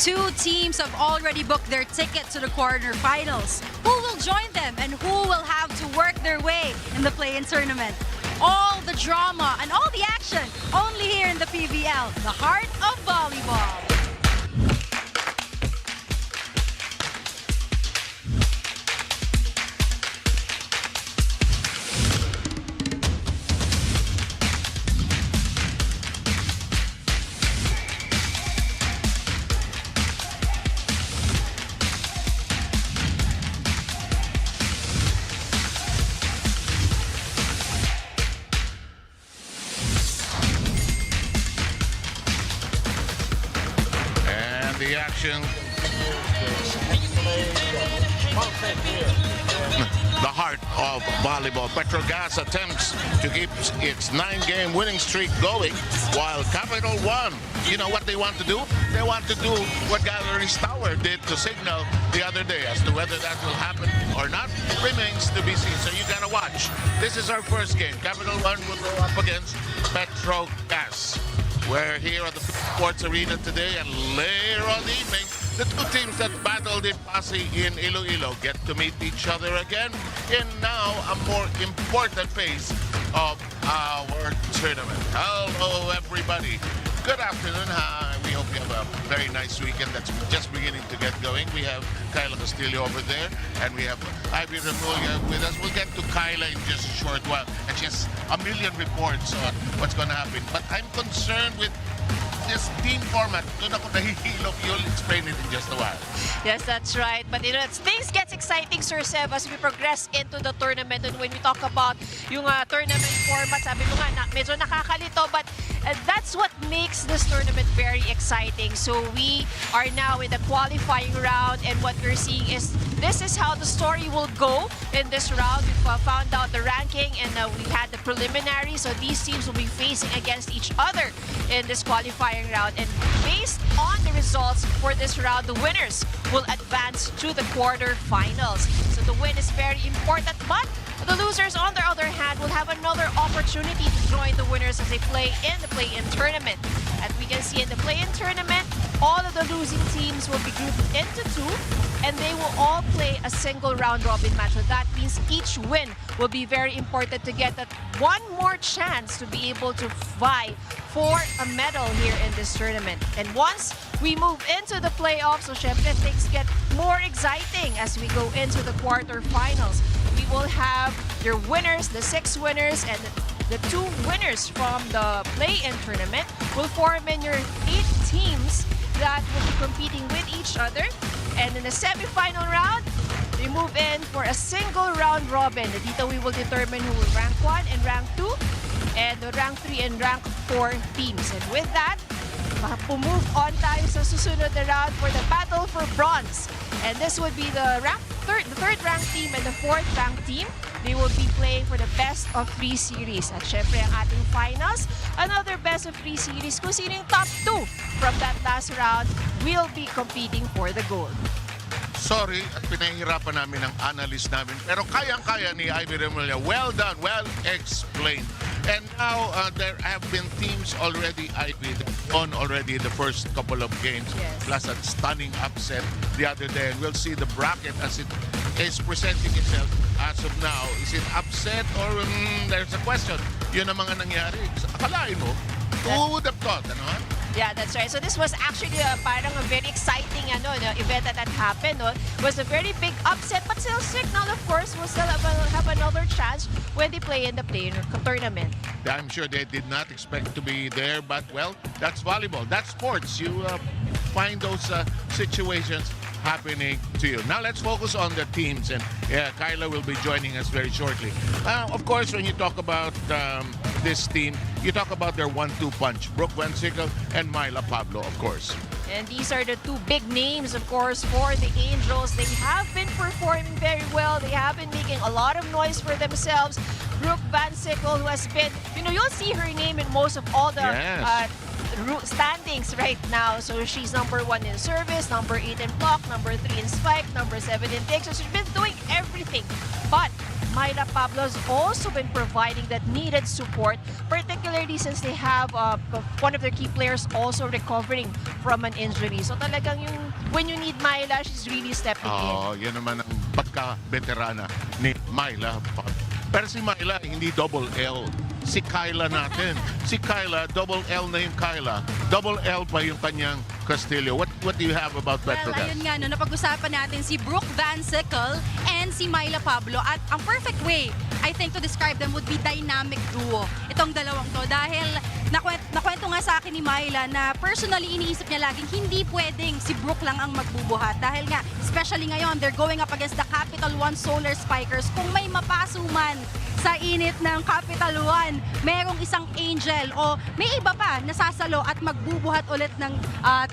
Two teams have already booked their ticket to the quarterfinals. Who will join them and who will have to work their way in the play-in tournament? All the drama and all the action only here in the PVL, the heart of volleyball. The action. The heart of volleyball. Petro Gazz attempts to keep its 9-game winning streak going, while Capital1, you know what they want to do? They want to do what Gallery's Tower did to Signal the other day. As to whether that will happen or not remains to be seen. So you gotta watch. This is our first game. Capital1 will go up against Petro Gazz. We're here at the Sports Arena today, and later on the evening, the two teams that battled in Pasig in Iloilo get to meet each other again in now a more important phase of our tournament. Hello, everybody. Good afternoon. We hope you have a very nice weekend that's just beginning to get going. We have Kyla Castillo over there, and we have Ivy Remulla with us. We'll get to Kyla in just a short while, and she has a million reports on what's going to happen. But I'm concerned with this team format. Doon ako nahihilok. You'll explain it in just a while. Yes, that's right. But you know, things get exciting, Sir Seb, as we progress into the tournament. And when we talk about yung tournament format, sabi mo nga, medyo nakakalito, but that's what makes this tournament very exciting. So we are now in the qualifying round, and what we're seeing is this is how the story will go in this round. We've found out the ranking, and we had the preliminary. So these teams will be facing against each other in this qualifying round. And based on the results for this round, the winners will advance to the quarterfinals. So the win is very important, but the losers, on the other hand, will have another opportunity to join the winners as they play in the play-in tournament. As we can see in the play-in tournament, all of the losing teams will be grouped into two, and they will all play a single round-robin match. So that means each win will be very important to get that one more chance to be able to vie for a medal here in this tournament. And once we move into the playoffs, so syempre things get more exciting as we go into the quarterfinals. We will have your winners, the 6 winners, and the 2 winners from the play-in tournament will form in your 8 teams that will be competing with each other. And in the semi-final round, we move in for a single round robin. Dito we will determine who will rank 1 and rank 2, and the rank 3 and rank 4 teams. And with that, move on tayo sa susunod na round for the battle for bronze. And this would be the third ranked team and the 4th ranked team. They will be playing for the best of 3 series. At syempre ang ating finals, another best of 3 series. Kung sino yung top 2 from that last round will be competing for the gold. Sorry at pinahihirapan namin ang analyst namin, pero kayang-kaya ni Ivy Remulla. Well done, well explained. And now there have been teams already, Ivy, on already the first couple of games, yes, plus a stunning upset the other day. And we'll see the bracket as it is presenting itself as of now. Is it upset or there's a question? Yun ang mga nangyari. Akalain mo, who would have thought, ano ha? Yeah, that's right. So this was actually parang a very exciting event that happened. It was a very big upset, but still Signal, of course, will still have another chance when they play in the play-in tournament. I'm sure they did not expect to be there, but well, that's volleyball. That's sports. You find those situations happening to you. Now let's focus on the teams, and Kyla will be joining us very shortly. Of course, when you talk about this team, you talk about their 1-2 punch, Brooke Van Sickle and Myla Pablo, of course. And these are the 2 big names, of course, for the Angels. They have been performing very well. They have been making a lot of noise for themselves. Brooke Van Sickle, who has been, you'll see her name in most of all the standings right now. So she's number 1 in service, number 8 in block, number 3 in spike, number 7 in dig. So she's been doing everything. But Myla Pablo's also been providing that needed support, particularly since they have one of their key players also recovering from an injury. So talagang when you need Myla, she's really stepping in. Yan naman ang pagka-veterana ni Myla. Pero si Myla, hindi double L. Si Kyla natin. Si Kyla, double L na yung Kyla. Double L pa yung kanyang Castillo. What do you have about Petro Gazz? Well, ayun nga, no, napag-usapan natin si Brooke Van Sickle and si Myla Pablo. At ang perfect way, I think, to describe them would be dynamic duo. Itong dalawang to. Dahil nakwento nga sa akin ni Myla na personally iniisip niya laging hindi pwedeng si Brooke lang ang magbubuhat. Dahil nga, especially ngayon, they're going up against the Capital1 Solar Spikers. Kung may mapasuman sa init ng Capital1, merong isang angel o may iba pa nasasalo at magbubuhat ulit ng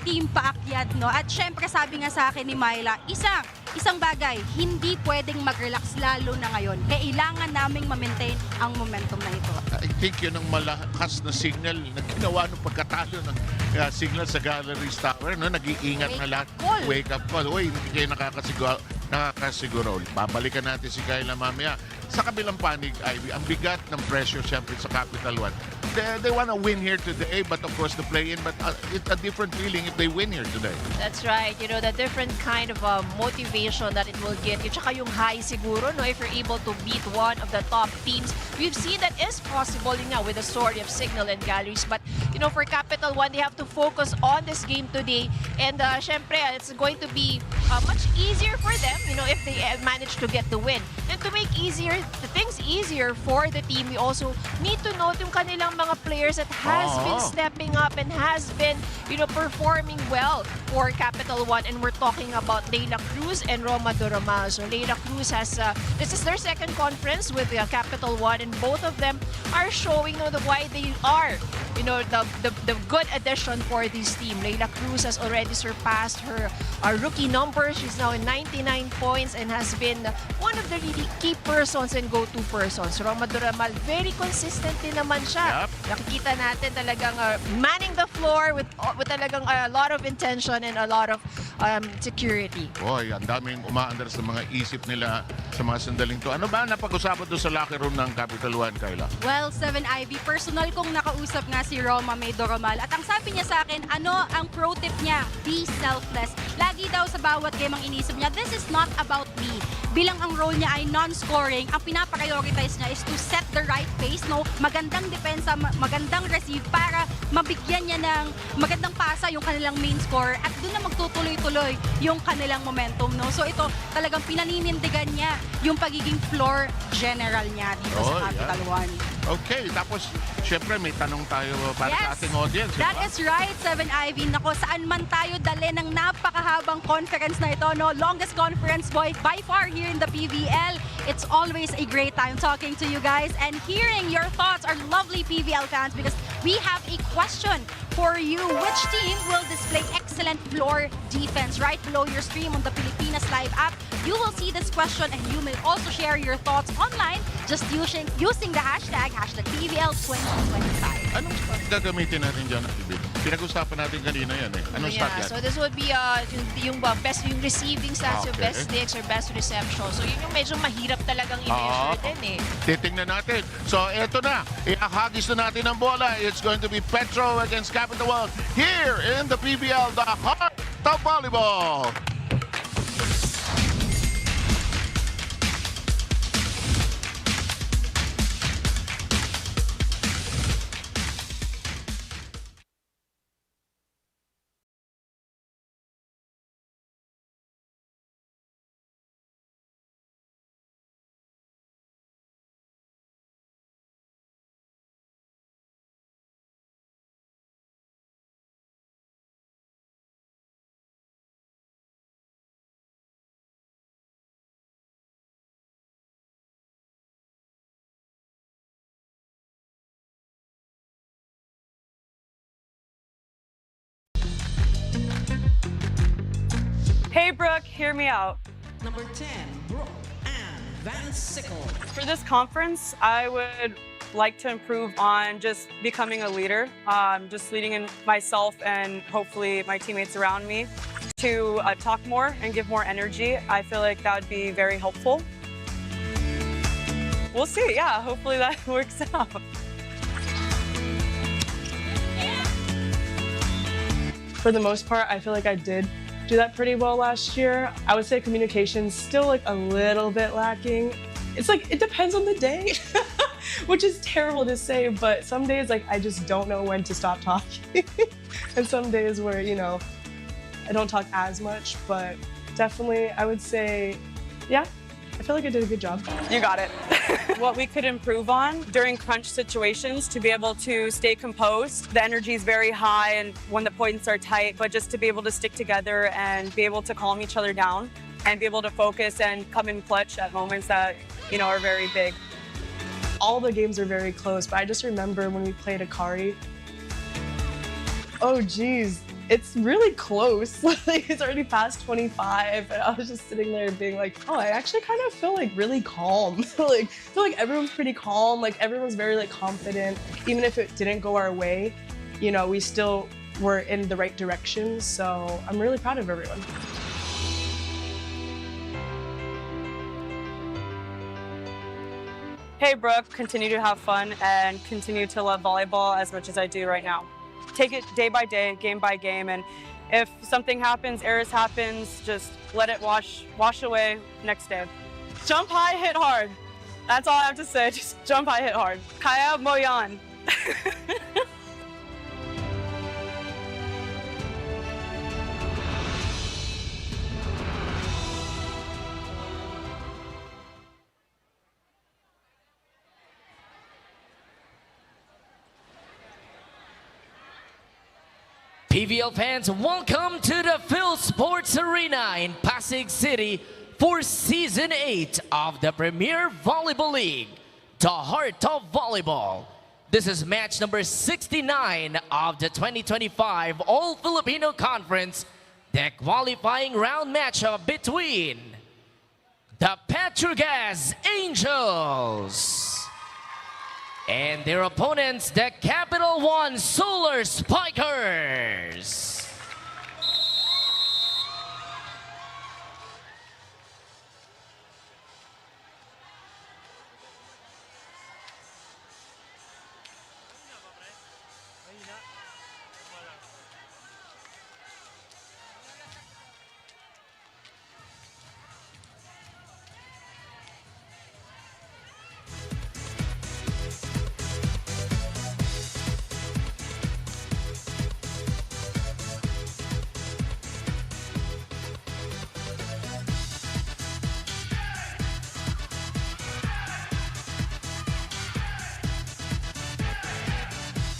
team paakyat, no? At syempre sabi nga sa akin ni Myla, isang bagay, hindi pwedeng mag-relax lalo na ngayon. Kailangan naming ma-maintain ang momentum na ito. I think yun ang malakas na signal na ginawa ng pagkatalo ng signal sa Galleries Tower. No? Nag-iingat na lahat. Wake up call. Uy, hindi kayo nakakasiguro. Babalikan natin si Kyla mamaya. Sa kabilang panig, Ivy, ang bigat ng pressure siyempre sa Capital1. They want to win here today, but of course the play-in, but it's a different feeling if they win here today. That's right. You know, the different kind of motivation that it will get you. Tsaka yung high siguro, no, if you're able to beat one of the top teams. We've seen that is possible now with the story of Signal and Galleries. But, you know, for Capital1, they have to focus on this game today. And, syempre, it's going to be much easier for them, you know, if they manage to get the win. And to make things easier for the team, we also need to note yung kanilang mga players that has been stepping up and has been, you know, performing well for Capital1. And we're talking about Leila Cruz and Roma Doromal. So Leila Cruz has, this is their second conference with Capital1, and both of them are showing, you know, why they are, you know, the good addition for this team. Leila Cruz has already surpassed her rookie numbers. She's now in 99 points and has been one of the really key persons and go-to persons. Roma Doromal, very consistent din naman siya. Yep. Nakikita natin talagang manning the floor with talagang a lot of intention and a lot of security. Boy, ang daming umaandar sa mga isip nila sa mga sandaling to. Ano ba napag-usapan doon sa locker room ng Capital1, Kyla? Well, 7 Ivy, personal kong nakausap nga si Roma May Doromal. At ang sabi niya sa akin, ano ang pro tip niya? Be selfless. Lagi daw sa bawat game ang inisip niya, this is not about me. Bilang ang role niya ay non-scoring, ang pinaprioritize niya is to set the right pace, no? Magandang depensa, magandang receive para mabigyan niya ng magandang pasa yung kanilang main scorer at doon na magtutuloy-tuloy yung kanilang momentum, no? So ito talagang pinaninindigan niya yung pagiging floor general niya dito sa Capital1. Okay, tapos syempre may tanong tayo para sa ating audience. That is right, 7 Ivy. Nako, saan man tayo dali ng napakahabang conference na ito, no? Longest conference by far here in the PVL. It's always a great time talking to you guys and hearing your thoughts, our lovely PVL fans, because we have a question for you. Which team will display excellent floor defense? Right below your stream on the Pilipinas Live app, you will see this question and you may also share your thoughts online just using the hashtag PVL2025. Anong spot gagamitin natin dyan, Ivy? Pinag-usapan natin kanina yan eh. Anong spot yan? So this would be yung best, yung receiving stats, yung best sticks or best reception. So yun yung medyo mahirap talagang i-measure din eh. Titingnan natin. So eto na, ihahagis na natin ang bola. It's going to be Petro against Capital1 here in the PVL, the heart of volleyball. Hey, Brooke, hear me out. Number 10, Brooke and Van Sickle. For this conference, I would like to improve on just becoming a leader, just leading in myself and hopefully my teammates around me to talk more and give more energy. I feel like that would be very helpful. we'll see. Yeah, hopefully that works out. For the most part, I feel like I did do that pretty well last year. I would say communication's still like a little bit lacking. It's like, it depends on the day, which is terrible to say, but some days like I just don't know when to stop talking. And some days where, you know, I don't talk as much, but definitely I would say, yeah, I feel like I did a good job. You got it. What we could improve on during crunch situations to be able to stay composed. The energy is very high and when the points are tight, but just to be able to stick together and be able to calm each other down and be able to focus and come in clutch at moments that, you know, are very big. All the games are very close, but I just remember when we played Akari. Oh geez, it's really close. Like, it's already past 25 and I was just sitting there being like, oh, I actually kind of feel like really calm. Like, I feel like everyone's pretty calm, like everyone's very like confident. Even if it didn't go our way, you know, we still were in the right direction. So I'm really proud of everyone. Hey Brooke, continue to have fun and continue to love volleyball as much as I do right now. Take it day by day, game by game, and if something happens, errors happens, just let it wash away next day. Jump high, hit hard. That's all I have to say, just jump high, hit hard. Kaya mo yan. PVL fans, welcome to the Phil Sports Arena in Pasig City for Season 8 of the Premier Volleyball League, the heart of volleyball. This is match number 69 of the 2025 All-Filipino Conference, the qualifying round matchup between the Petro Gazz Angels and their opponents, the Capital1 Solar Spikers.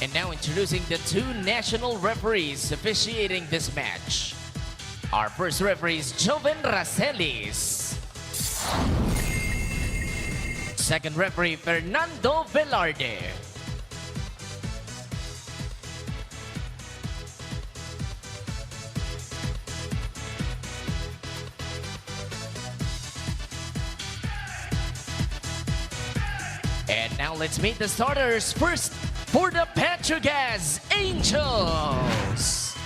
And now introducing the two national referees officiating this match. Our first referee is Joven Racelis. Second referee, Fernando Velarde. And now let's meet the starters. First, for the Petro Gazz Angels,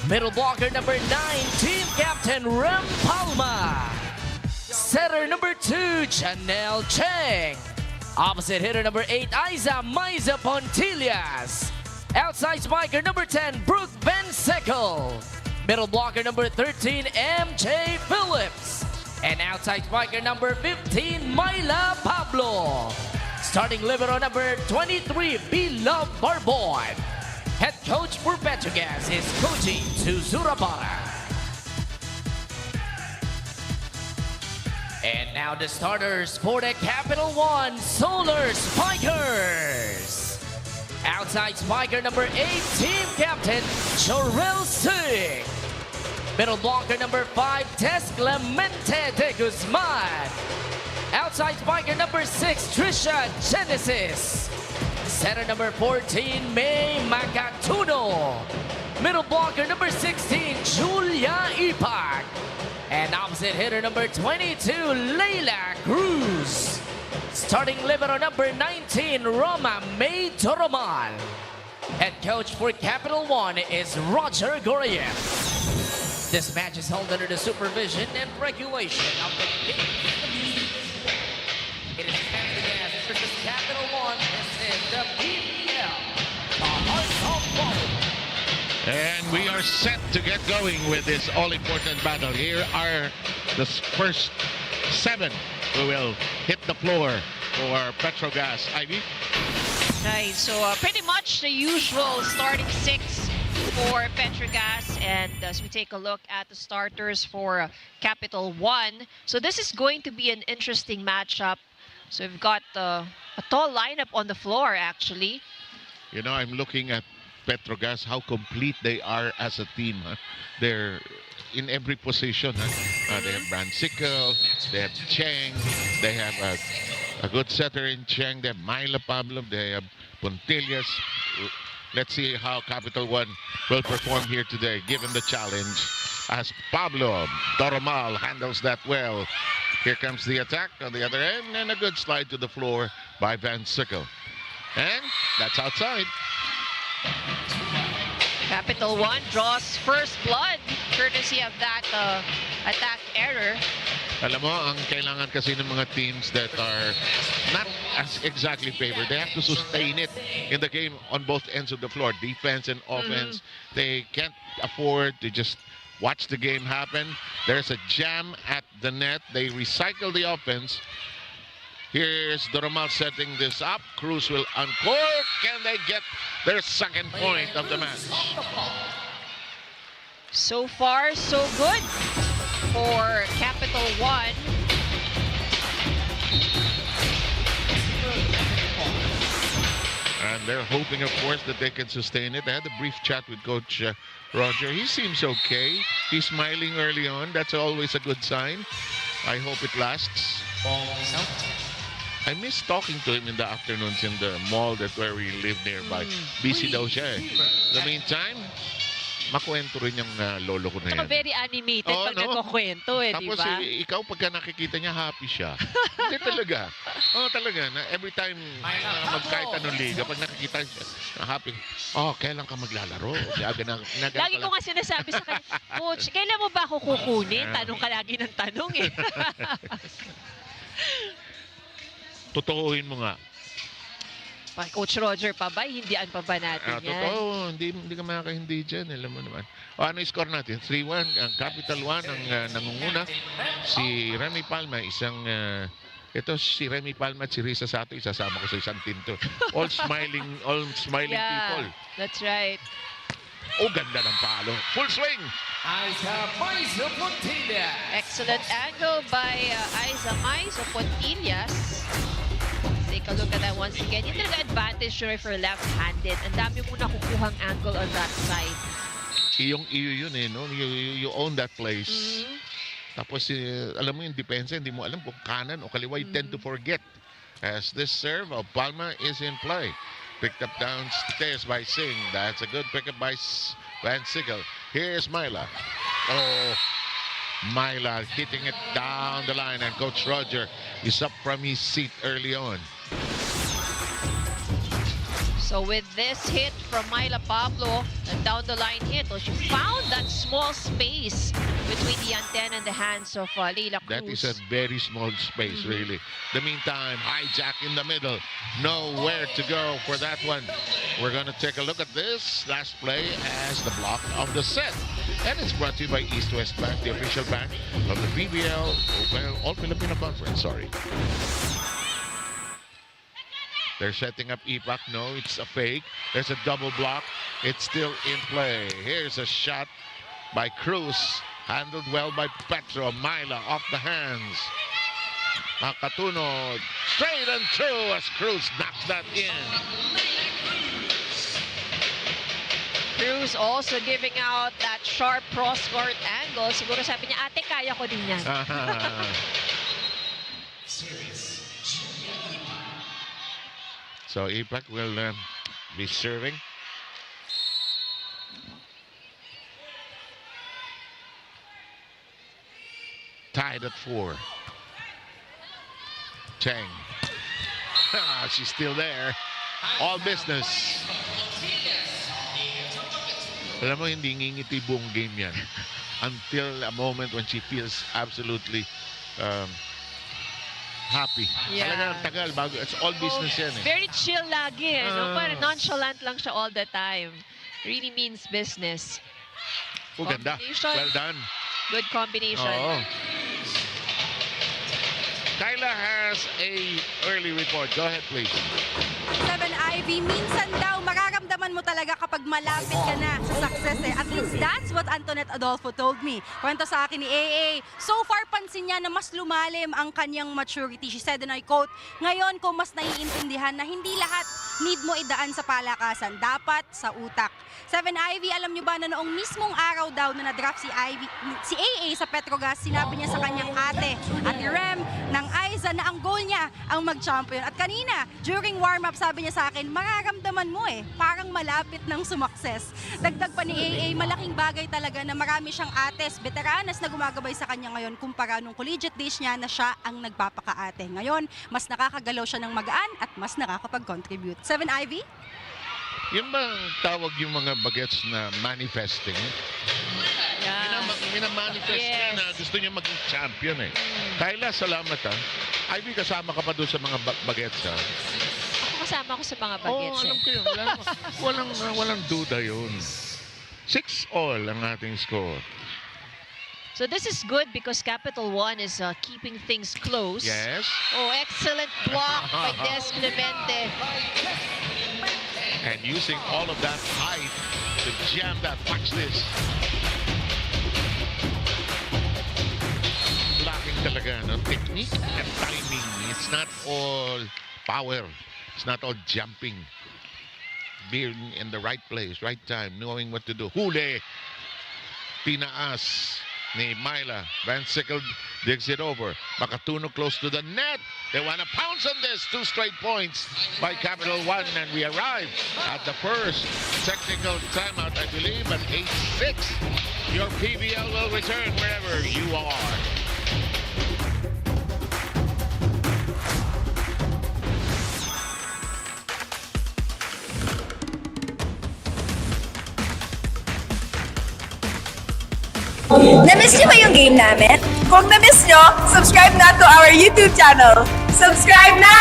middle blocker number 9, team captain Rem Palma. Setter number 2, Janelle Cheng. Opposite hitter number 8, Maiza Pontillas. Outside spiker number 10, Brooke Van Seckel. Middle blocker number 13, MJ Phillips. And outside spiker number 15, Myla Pablo. Starting libero number 23, Beloved Barbon. Head coach for Petro Gazz is Koji Tuzurabara. And now the starters for the Capital1 Solar Spikers. Outside spiker number 8, team captain Jorel Singh. Middle blocker number 5, Tess Clemente de Guzman. Outside spiker number 6, Trisha Genesis. Center number 14, May Macatuno. Middle blocker number 16, Julia Ipak. And opposite hitter number 22, Leila Cruz. Starting libero number 19, Roma May Toromal. Head coach for Capital1 is Roger Gorayev. This match is held under the supervision and regulation of the game. It is in the PVL, the heart of volleyball. And we are set to get going with this all-important battle. Here are the first 7 who will hit the floor for Petro Gazz. Ivy? Right, so pretty much the usual starting 6 for Petro Gazz. And as we take a look at the starters for Capital 1, so this is going to be an interesting matchup. So we've got a tall lineup on the floor, actually. You know, I'm looking at Petro Gazz, how complete they are as a team. Huh? They're in every position. Huh? They have Bransicle, they have Cheng, they have a good setter in Cheng, they have Myla Pablo, they have Puntillas. Let's see how Capital 1 will perform here today, given the challenge, as Pablo Doromal handles that well. Here comes the attack on the other end, and a good slide to the floor by Van Sickle. And that's outside. Capital 1 draws first blood, courtesy of that attack error. Alam mo, ang kailangan kasi ng mga teams that are not as exactly favored, they have to sustain it in the game on both ends of the floor, defense and offense. They can't afford to just watch the game happen. There's a jam at the net. They recycle the offense. Here's Doromal setting this up. Cruz will uncork. Can they get their second point of the match? So far, so good for Capital 1. And they're hoping, of course, that they can sustain it. I had a brief chat with Coach Roger. He seems okay. He's smiling early on. That's always a good sign. I hope it lasts. I miss talking to him in the afternoons in the mall where we live nearby. Busy daw siya eh. In the meantime, makwento rin yung lolo ko na yan. Saka very animated pag nagkukwento eh, di Tapos ba? ikaw pagka nakikita niya, happy siya. Hindi talaga. Oo, talaga. Every time magkahit anong liga, pag nakikita siya, happy. Oh, kailan ka maglalaro? Lagi ko nga sinasabi sa kanya, Coach, kailan mo ba ako kukunin? Tanong ka lagi ng tanong eh. Totoohin mo nga. Coach Roger pa ba? Hindian pa ba natin yan? Totoo. Hindi ka makakahindi dyan. Alam mo naman. Ano yung score natin? 3-1. Ang Capital 1 ang nangunguna. Si Remy Palma, ito si Remy Palma at si Risa Sato, isasama ko sa isang team to. All smiling Yeah, people. that's right. Oh, ganda ng palo. Full swing. Excellent angle by Aiza Maizo Pontillas. Take a look at that once again. Yung talaga advantage yun for left-handed. Ang dami mo nakukuhang angle on that side. Iyong-iyo yun eh, no? You own that place. Tapos, alam mo yung depensa, hindi mo alam kung kanan o kaliwa. You tend to forget. As this serve of Palma is in play. Picked up downstairs by Singh. That's a good pickup by Van Sickle. Here's Myla. Oh, Myla hitting it down the line. And Coach Roger is up from his seat early on. So with this hit from Myla Pablo, a down the line hit, she found that small space between the antenna and the hands of Leila Cruz. That is a very small space, really. The meantime, hijack in the middle. Nowhere to go for that one. We're going to take a look at this last play as the block of the set. And it's brought to you by East West Bank, the official bank of the PVL, All-Filipino Conference. Sorry. They're setting up Ipak. No, it's a fake. There's a double block. It's still in play. Here's a shot by Cruz. Handled well by Petro. Myla off the hands. Makatuno straight and true as Cruz knocks that in. Cruz also giving out that sharp cross-court angle. Siguro sabi niya, ate, kaya ko din yan. So Ipak will be serving. Tied at 4. Cheng. She's still there. All business. Alam mo, hindi ngingiti buong game yan. Until a moment when she feels absolutely happy. Yeah. Talagang tagal bago. It's all business yan eh. Very chill lagi. No? Parang nonchalant lang siya all the time. Really means business. Ganda. Combination. Well done. Good combination. Oo. Kyla has a early report. Go ahead, please. 7 Ivy, minsan daw mararamdaman mo talaga kapag malapit ka na sa success eh. At least that's what Antoinette Adolfo told me. Kwento sa akin ni AA. So far, pansin niya na mas lumalim ang kanyang maturity. She said, and I quote, ngayon ko mas naiintindihan na hindi lahat need mo idaan sa palakasan. Dapat sa utak. 7 Ivy, alam niyo ba na noong mismong araw daw na na-draft si AA sa Petro Gazz, sinabi niya sa kanyang ate Rem, ng Aiza na ang goal niya ang mag-champion. At kanina, during warm-up, sabi niya sa akin, mararamdaman mo eh, parang malapit ng sumakses. Dagdag pa ni AA, malaking bagay talaga na marami siyang ates, veteranas na gumagabay sa kanya ngayon kumpara nung collegiate days niya na siya ang nagpapakaate. Ngayon, mas nakakagalaw siya ng magaan at mas nakakapag-contribute. 7 Ivy? Yun ba ang tawag yung mga bagets na manifesting? Yeah. Minamanifest niya na gusto niya maging champion eh. Kyla, salamat ha. Ivy, kasama ka pa doon sa mga bagets ha? Ako kasama ko sa mga Oo, bagets. alam ko yun. Walang duda yun. 6-all ang ating score. So this is good because Capital1 is keeping things close. Yes. Oh, excellent block by Des Clemente. And using all of that height to jam that. Watch this. Blocking talaga, no? Technique and timing. It's not all power. It's not all jumping. Being in the right place, right time, knowing what to do. Huli! Tinaas ni Myla. Van Sickle digs it over. Makatuno close to the net. They want to pounce on this. 2 straight points by Capital1, and we arrive at the first technical timeout, I believe, at 8-6. Your PVL will return wherever you are. Na-miss niyo ba yung game namin? Kung na-miss niyo, subscribe na to our YouTube channel. Subscribe na!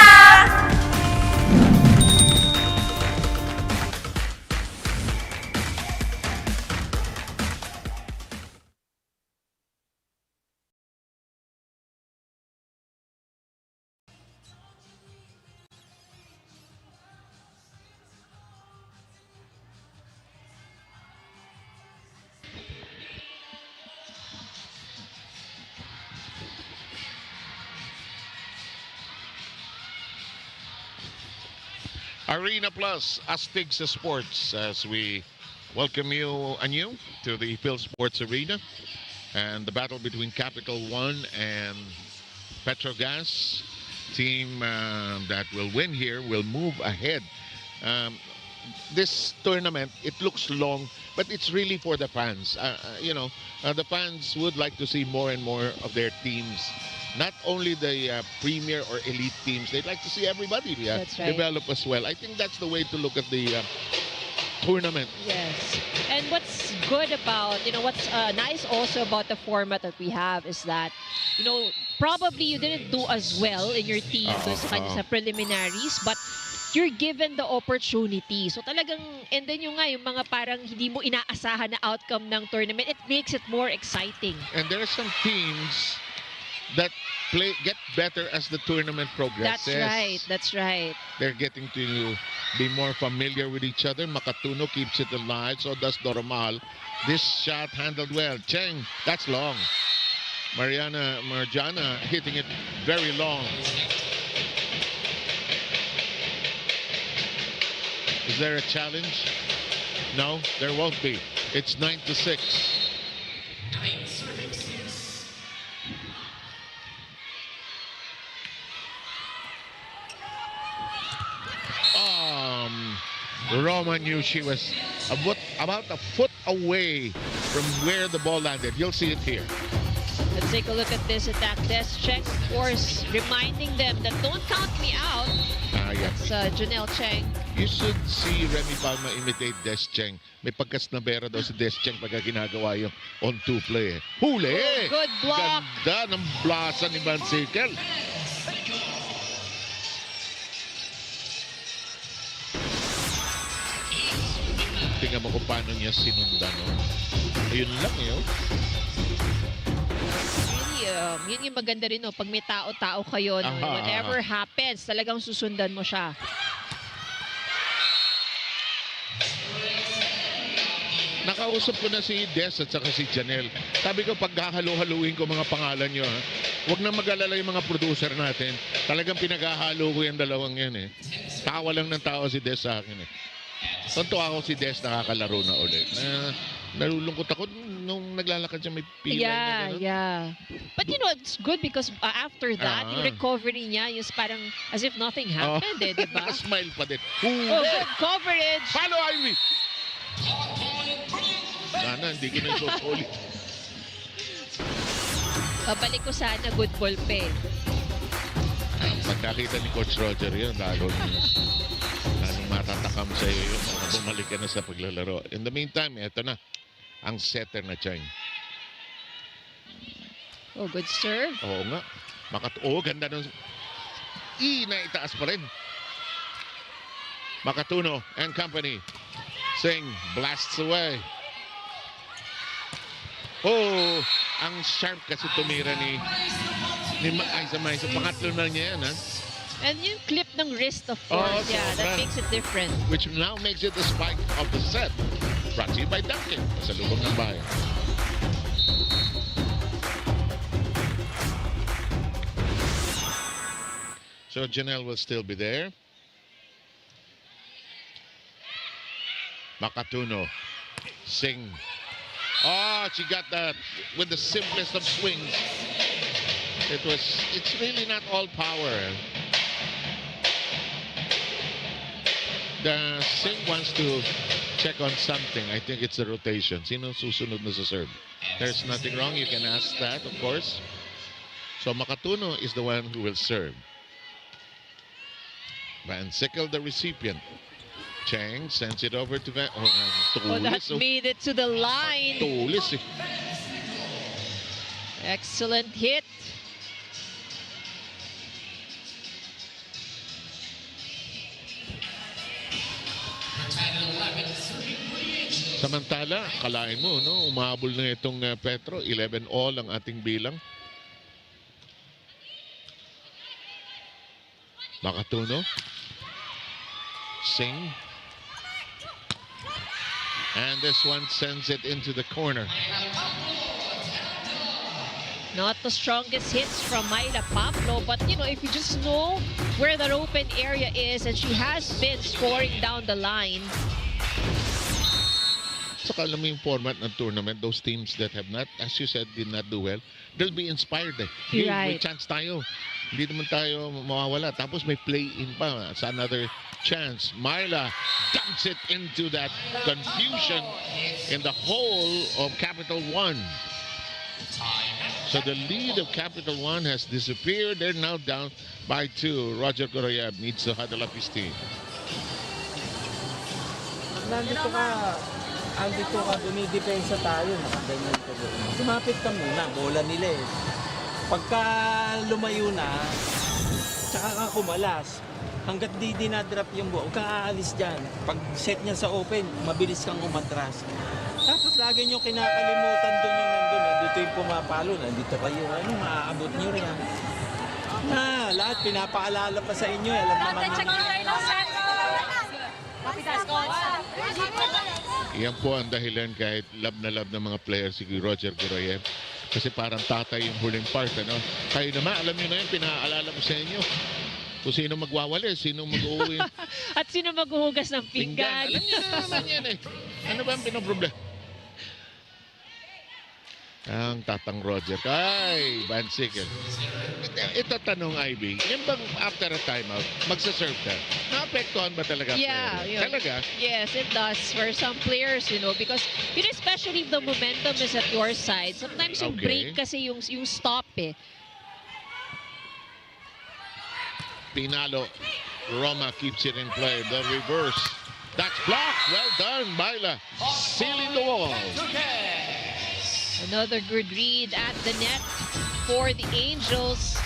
Arena Plus, Astigs Sports, as we welcome you anew to the Phil Sports Arena and the battle between Capital1 and Petro Gazz. Team that will win here will move ahead. This tournament, it looks long, but it's really for the fans. The fans would like to see more and more of their teams. Not only the premier or elite teams, they'd like to see everybody That's right. develop as well. I think that's the way to look at the tournament. Yes. And what's good about, what's nice also about the format that we have is that, probably you didn't do as well in your team sa preliminaries, but you're given the opportunity. So talagang, and then yung mga parang hindi mo inaasahan na outcome ng tournament, it makes it more exciting. And there are some teams that get better as the tournament progresses. That's right. They're getting to be more familiar with each other. Makatuno keeps it alive, so does Normal. This shot handled well. Cheng, that's long. Marjana hitting it very long. Is there a challenge? No, there won't be. It's 9-6. Roma knew she was about a foot away from where the ball landed. You'll see it here. Let's take a look at this attack. Descheng, of course, reminding them that don't count me out. Yes. It's Janelle Cheng. You should see Remy Palma imitate Descheng. May pagkasnabera daw si Descheng pagka ginagawa yung on-two play. Huli! Good block. Ganda ng blasa ni Van Sickle. mo kung paano niya sinundan. No? Ayun lang yun. Really, yun yung maganda rin, no? Pag may tao-tao kayo, no? Whatever happens, talagang susundan mo siya. Nakausap ko na si Des at saka si Janelle. Sabi ko, pag hahalo-haluin ko mga pangalan nyo, ha, huwag na mag-alala yung mga producer natin. Talagang pinaghahalo ko yung dalawang yan. Tawa lang ng tao si Des sa akin. Tonto ako si Des nakakalaro na ulit. Nalulungkot ako nung naglalakad siya may pilay na gano'n. Yeah. But you know, it's good because after that, yung recovery niya is parang as if nothing happened, di ba? Nakasmile pa din. Oh, good coverage. Follow Ivy! Sana, hindi ko na isusulit. Pabalik ko sana, good ball pa eh. Pag nakita ni Coach Roger yun, lalong matatakam sa iyo yun. Bumalik ka na sa paglalaro. In the meantime, eto na. Ang setter na Chang. Oh, good serve. Oo nga. Ganda nung... na itaas pa rin. Makatuno and company. Singh blasts away. Oh, ang sharp kasi tumira ni Aiza. Pangatlo na niya yan, ha? And yung clip ng wrist of course, that makes it different. Which now makes it the spike of the set. Brought to you by Duncan sa lubong ng bayan. So Janelle will still be there. Makatuno. Singh. Oh, she got that with the simplest of swings. It's really not all power. The Singh wants to check on something. I think it's the rotation. Sino susunod na sa serve? There's nothing wrong. You can ask that, of course. So Makatuno is the one who will serve. Van Sickle, the recipient. Chang sends it over to Van. That made it to the line. Tulis, Excellent hit. Samantala, kalain mo, no? Umabol na itong Petro. 11 all ang ating bilang. Makatuno. Singh. And this one sends it into the corner. Not the strongest hits from Myla Pablo, but you know, if you just know where that open area is, and she has been scoring down the line. So alam mo yung format ng tournament, those teams that have not, as you said, did not do well, they'll be inspired. Hey, may chance tayo. Hindi naman tayo mawawala. Tapos may play-in pa sa another chance. Myla dumps it into that confusion in the whole of Capital 1. So the lead of Capital 1 has disappeared. They're now down by 2. Roger Goroyab needs to huddle up his team. Andito ka, dumidepensa tayo, nakaganyan ka doon. Sumapit ka muna, bola nila eh. Pagka lumayo na, tsaka ka kumalas, hanggat di dinadrop yung buo, huwag kang aalis dyan. Pag set niya sa open, mabilis kang umatras. Tapos lagi nyo kinakalimutan doon yung nandun. Dito yung pumapalo, nandito kayo, maaabot nyo rin. Lahat pinapaalala pa sa inyo, alam naman Iyan po ang dahilan kahit love na mga players si Roger Goroyev. Kasi parang tatay yung huling part, ano? Kayo naman, alam nyo na yun, pinaalala mo sa inyo. Kung sino magwawali, sino mag-uwi. At sino maghuhugas ng pinggan. Alam nyo na naman yan eh. Ano ba ang pinoproblema? Ang tatang Roger. Ay, Van Sickle. Ito tanong, Ivy. Yan bang after a timeout, magsaserve ka? Naapektuhan ba talaga? Yeah. Talaga? Yes, it does. For some players, you know, because especially if the momentum is at your side, sometimes yung break kasi yung stop eh. Pinalo. Roma keeps it in play. The reverse. That's blocked. Well done, Myla. Sealing the wall. Another good read at the net for the Angels.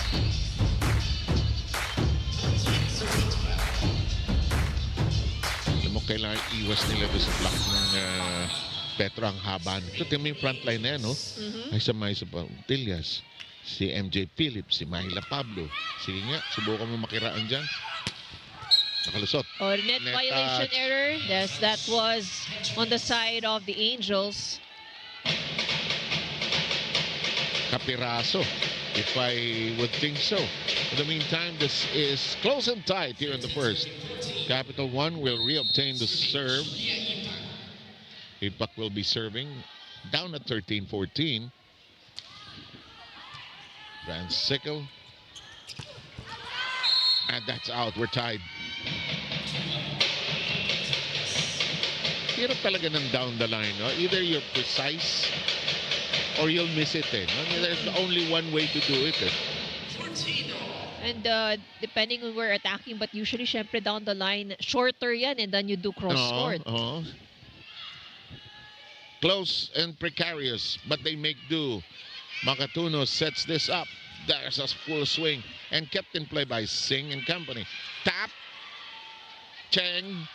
kailangan iwas nila doon sa block ng Petro ang haba. Ito, tingnan mo yung frontline na yan, no? Ay sa Tillas, si MJ Phillips, si Mahila Pablo. Sige nga, subukan mo makiraan dyan. Nakalusot. Oh, net violation error. Yes, that was on the side of the Angels. Kapiraso, if I would think so. In the meantime, this is close and tight here in the first. Capital One will reobtain the serve. Ipak will be serving down at 13-14. Van Sickle. And that's out. We're tied. Hirap talaga ng down the line. No? Either you're precise or you'll miss it. Eh, no? There's only one way to do it. Eh. And depending on where attacking, but usually, syempre, down the line, shorter yan, and then you do cross-court. Close and precarious, but they make do. Makatuno sets this up. There's a full swing and kept in play by Singh and company. Tap. Cheng.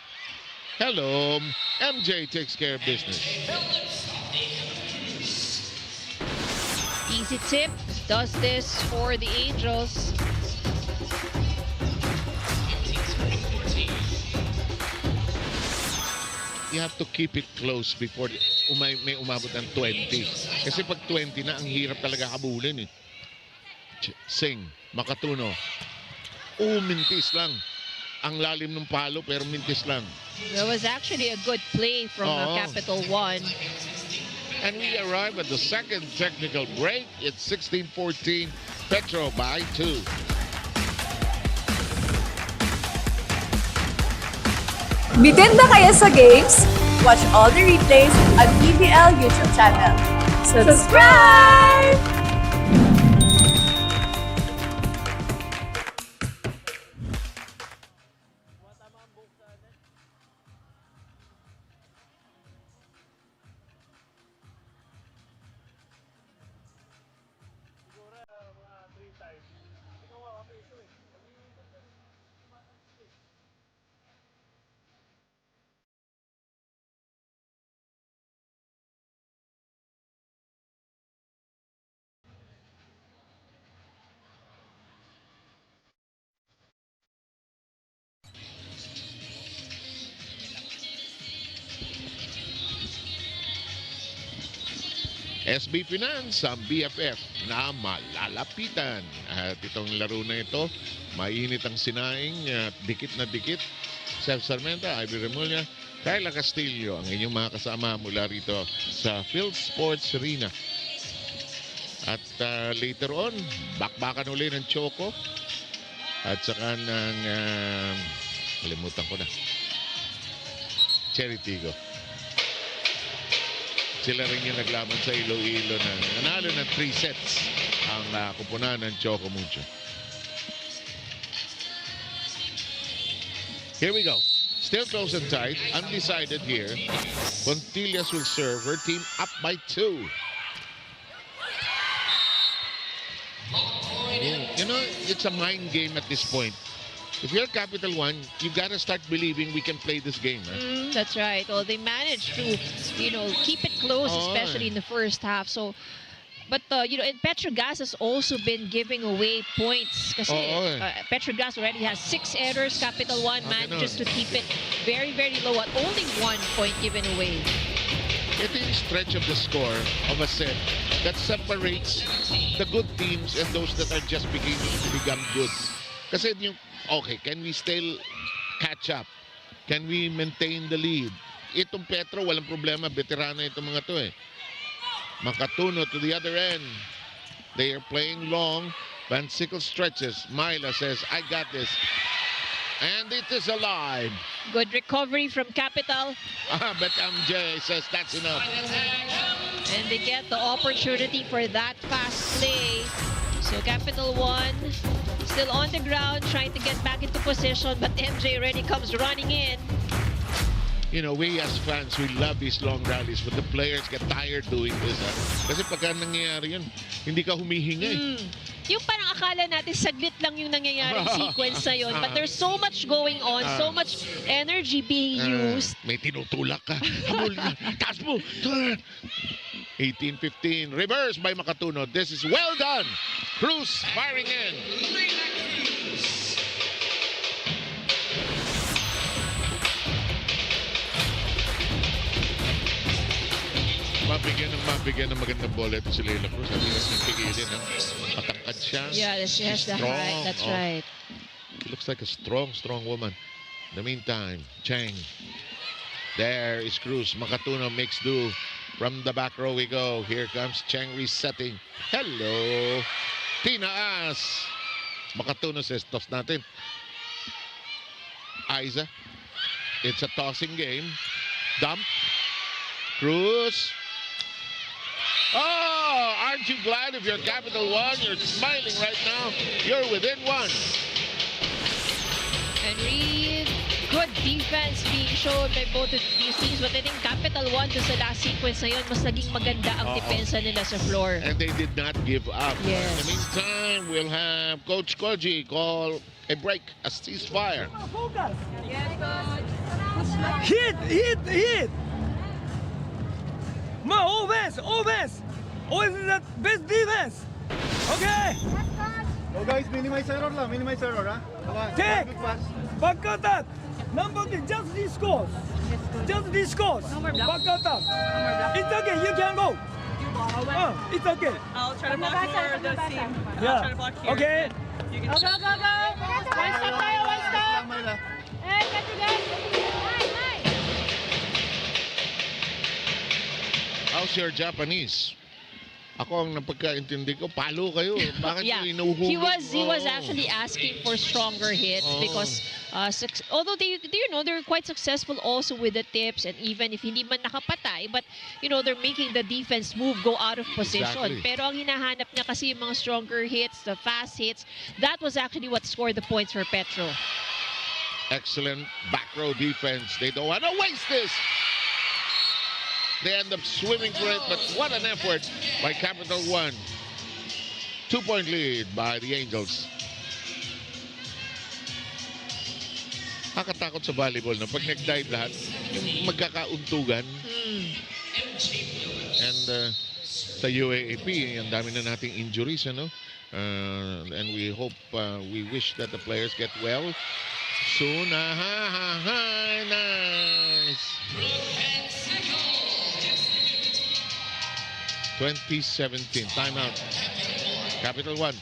Hello. MJ takes care of business. Easy tip. Does this for the Angels. You have to keep it close before may umabot ng 20. Kasi pag 20 na, ang hirap talaga habulin eh. Singh, Makatuno. Mintis lang. Ang lalim ng palo pero mintis lang. That was actually a good play from Capital One. And we arrive at the second technical break. It's 16-14. Petro by 2. Bitin na kaya sa games? Watch all the replays on PVL YouTube channel. Subscribe! SB Finance, ang BFF na malalapitan. At itong laro na ito, mainit ang sinaing, dikit na dikit. Seth Sarmenta, Ivy Remulla, Kyla Castillo, ang inyong mga kasama mula rito sa Field Sports Arena. At later on, bakbakan uli ng Choco. At saka ng, kalimutan ko na, Cherry Tigo. Sila rin yung naglaban sa Iloilo na nanalo ng 3 sets ang kupunan ng Choco Mucho. Here we go. Still close and tight. Undecided here. Pontillas will serve. Her team up by 2. You know, it's a mind game at this point. If you're Capital One, you gotta start believing we can play this game. Huh? That's right. Well, they managed to, keep it close, especially in the first half. So, but and Petro Gazz has also been giving away points. Kasi Petro Gazz already has 6 errors. Capital One manages to keep it very, very low at only 1 point given away. Ito yung stretch of the score of a set that separates the good teams and those that are just beginning to become good. Kasi yung okay, can we still catch up? Can we maintain the lead? Itong Petro, walang problema. Veterano itong mga to eh. Makatuno to the other end. They are playing long. Van Sickle stretches. Myla says, I got this. And it is alive. Good recovery from Capital. But MJ says that's enough. And they get the opportunity for that fast play. So Capital One still on the ground, trying to get back into position, but MJ already comes running in. we as fans, we love these long rallies, but the players get tired doing this. Kasi pagka nangyayari yun, hindi ka humihinga eh. Yung parang akala natin saglit lang yung nangyayaring sequence na yun. But there's so much going on, so much energy being used. May tinutulak ka. Habol na. Taas mo. 18-15. Reverse by Makatuno. This is well done. Cruz firing in. Mabigyan ng magandang bola ito si Leila Cruz. Sabi nga siyang pigilin. Matangkad siya. Yeah, she has the height. That's right. She looks like a strong woman. In the meantime, Cheng. There is Cruz. Makatuno makes do. From the back row we go. Here comes Cheng resetting. Hello. Tinaas. Makatuno says, toss natin. Aiza. It's a tossing game. Dump. Cruz. Oh, aren't you glad if you're Capital One? You're smiling right now. You're within one. And really good defense being shown by both of these teams. But I think Capital One doon sa last sequence na yun, mas naging maganda ang depensa nila sa floor. And they did not give up. Yes. In the meantime, we'll have Coach Koji call a break, a ceasefire. Hit! Offense! Offense is the best defense! Okay! Oh guys, minimize error lang, minimize error ha? Take! Pagkatat! Number 3, just this course. Just this course. Pagkatat! It's okay, you can go! It's okay. I'll try to block for the team. Yeah. I'll try to block here. Okay. You can Go! One stop tayo, one stop! Hey, Petro Gazz! How's your Japanese? Ako ang napagkaintindi ko, palo kayo. Bakit Yeah, inuhulog? he was actually asking for stronger hits because although they're quite successful also with the tips, and even if hindi man nakapatay, but they're making the defense move, go out of position. Exactly. Pero ang hinahanap niya kasi yung mga stronger hits, the fast hits, that was actually what scored the points for Petro. Excellent back row defense. They don't want to waste this. They end up swimming for it, but what an effort by Capital One. 2-point lead by the Angels. Nakakatakot sa volleyball na pag nag-dive lahat, yung magkakauntugan. And sa UAAP, ang dami na nating injuries, ano? And we hope, we wish that the players get well soon. Nice. 2017. Timeout. Capital One.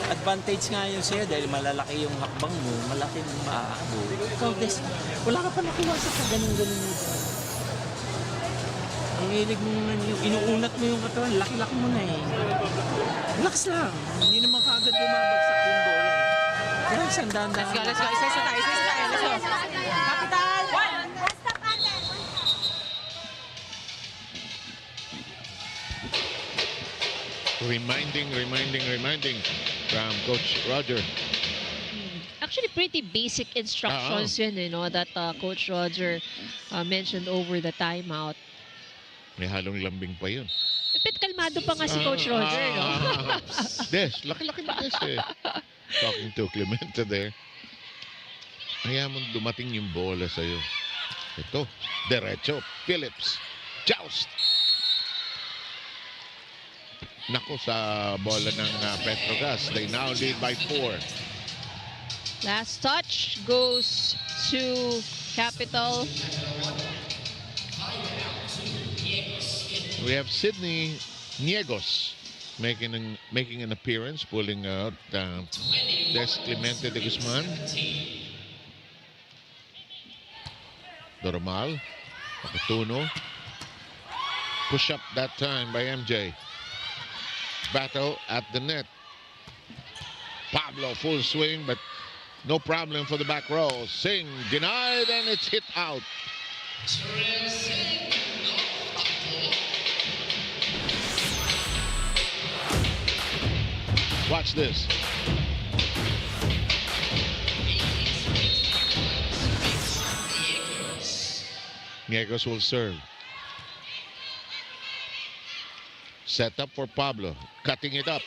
Advantage nga yun sa'yo dahil malalaki yung hakbang mo, malaki yung maaabo. Ikaw, Des, wala ka pa nakuha sa ganun-ganun mo dyan. Ang hilig mo naman yung inuunat mo yung katawan, laki-laki mo na eh. Relax lang. Hindi naman kaagad bumabagsak yung bola. Relax, ang dahan-dahan. Let's go. Isa tayo. Let's go. Capital One! Reminding from Coach Roger. Actually, pretty basic instructions yun, that Coach Roger mentioned over the timeout. May halong lambing pa yun. Pit kalmado pa nga si Coach Roger, no? Des, laki-laki na Des eh. Talking to Clemente there. Kaya mo dumating yung bola sa'yo. Ito, derecho, Phillips, joust. Nako sa bola ng Petro Gazz. They now lead by 4. Last touch goes to Capital. We have Sydney Niegos making an appearance, pulling out Des Clemente de Guzman. Normal. Makatuno. Push up that time by MJ. Battle at the net. Pablo full swing, but no problem for the back row. Singh denied, and it's hit out. Watch this. Niegos will serve. Set up for Pablo. Cutting it up.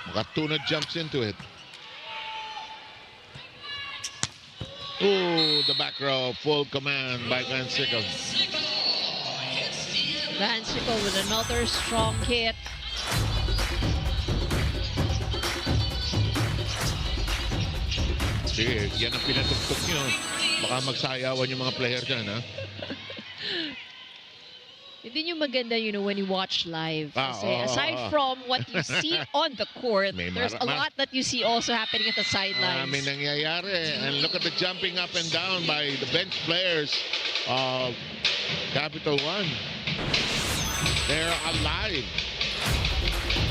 Makatuna jumps into it. Oh, the back row. Full command by Van Sickle. Van Sickle with another strong hit. Sige, yan ang pinatugtog nyo. Baka magsayawan yung mga player dyan, ha? Hindi yung maganda, you know, when you watch live. Kasi aside oh. from what you see on the court, May there's a lot that you see also happening at the sidelines. May nangyayari. And look at the jumping up and down by the bench players of Capital 1. They're alive.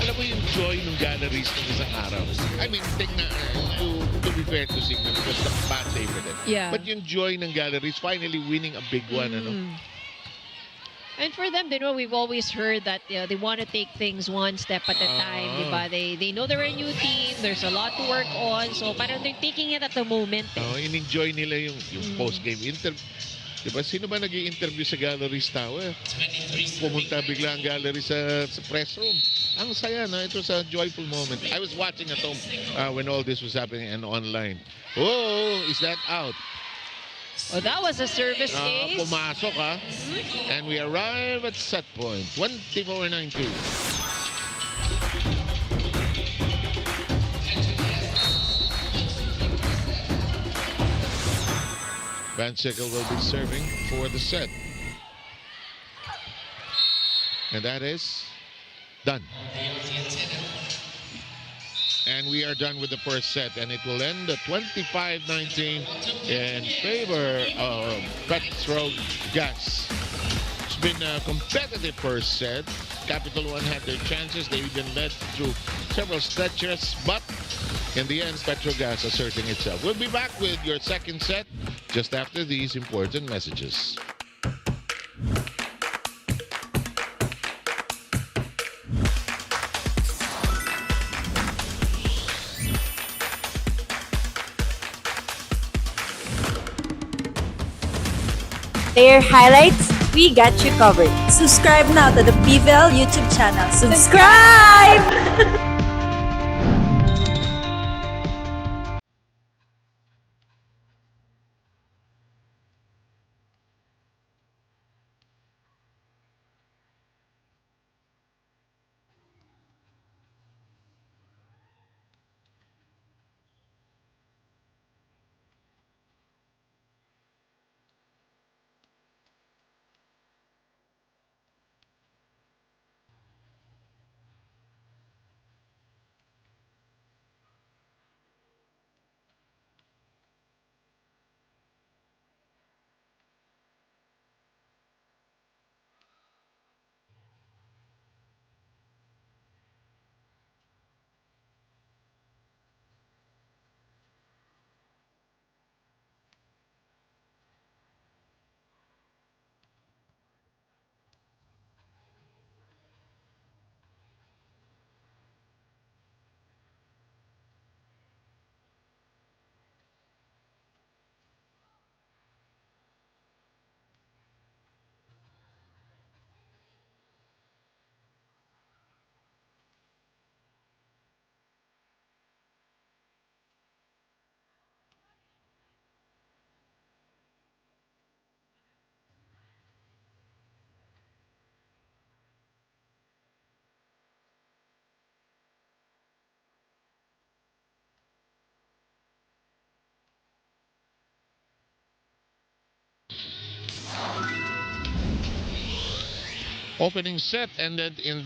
Alam mo yung joy ng galleries ng isang araw. I mean, to be fair to Sigma, because the bad day for them. Yeah. But yung joy ng galleries finally winning a big one, ano? And for them, you know, we've always heard that they want to take things one step at a time, diba? They know they're a new team. There's a lot to work on. So parang they're taking it at the moment. In-enjoy nila yung post-game interview. Diba? Sino ba nag-i-interview sa galleries tower? Pumunta bigla ang gallery sa press room. Ang saya, na. It was a joyful moment. I was watching at home when all this was happening and online. Oh, is that out? Oh, that was a service ace. Pumasok, ha? And we arrive at set point. 24-9-2. Van Sickle will be serving for the set. And that is done. And we are done with the first set, and it will end at 25-19 in favor of Petro Gazz. It's been a competitive first set. Capital 1 had their chances. They even led through several stretches, but in the end, Petro Gazz asserting itself. We'll be back with your second set just after these important messages. Player highlights, we got you covered. Subscribe now to the PVL YouTube channel. Subscribe! Opening set ended in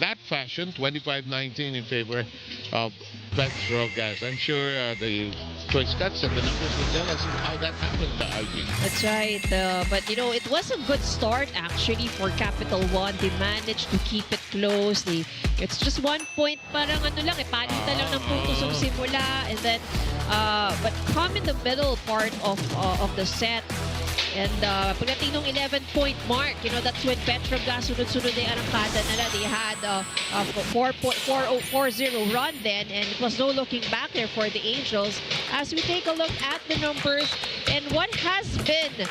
that fashion, 25-19 in favor of Petro Gazz. I'm sure the choice cuts and the numbers will tell us how that happened, Alvin. That's right. But, you know, it was a good start, actually, for Capital 1. They managed to keep it close. It's just 1 point. Parang ano lang, palitan lang ng puntos ng simula. And then, but come in the middle part of the set, And pagdating ng 11-point mark, you know, that's when Petro Gazz sunod-sunod na arangkada nila. They had a 4-0 run then, and it was no looking back there for the Angels. As we take a look at the numbers, and what has been,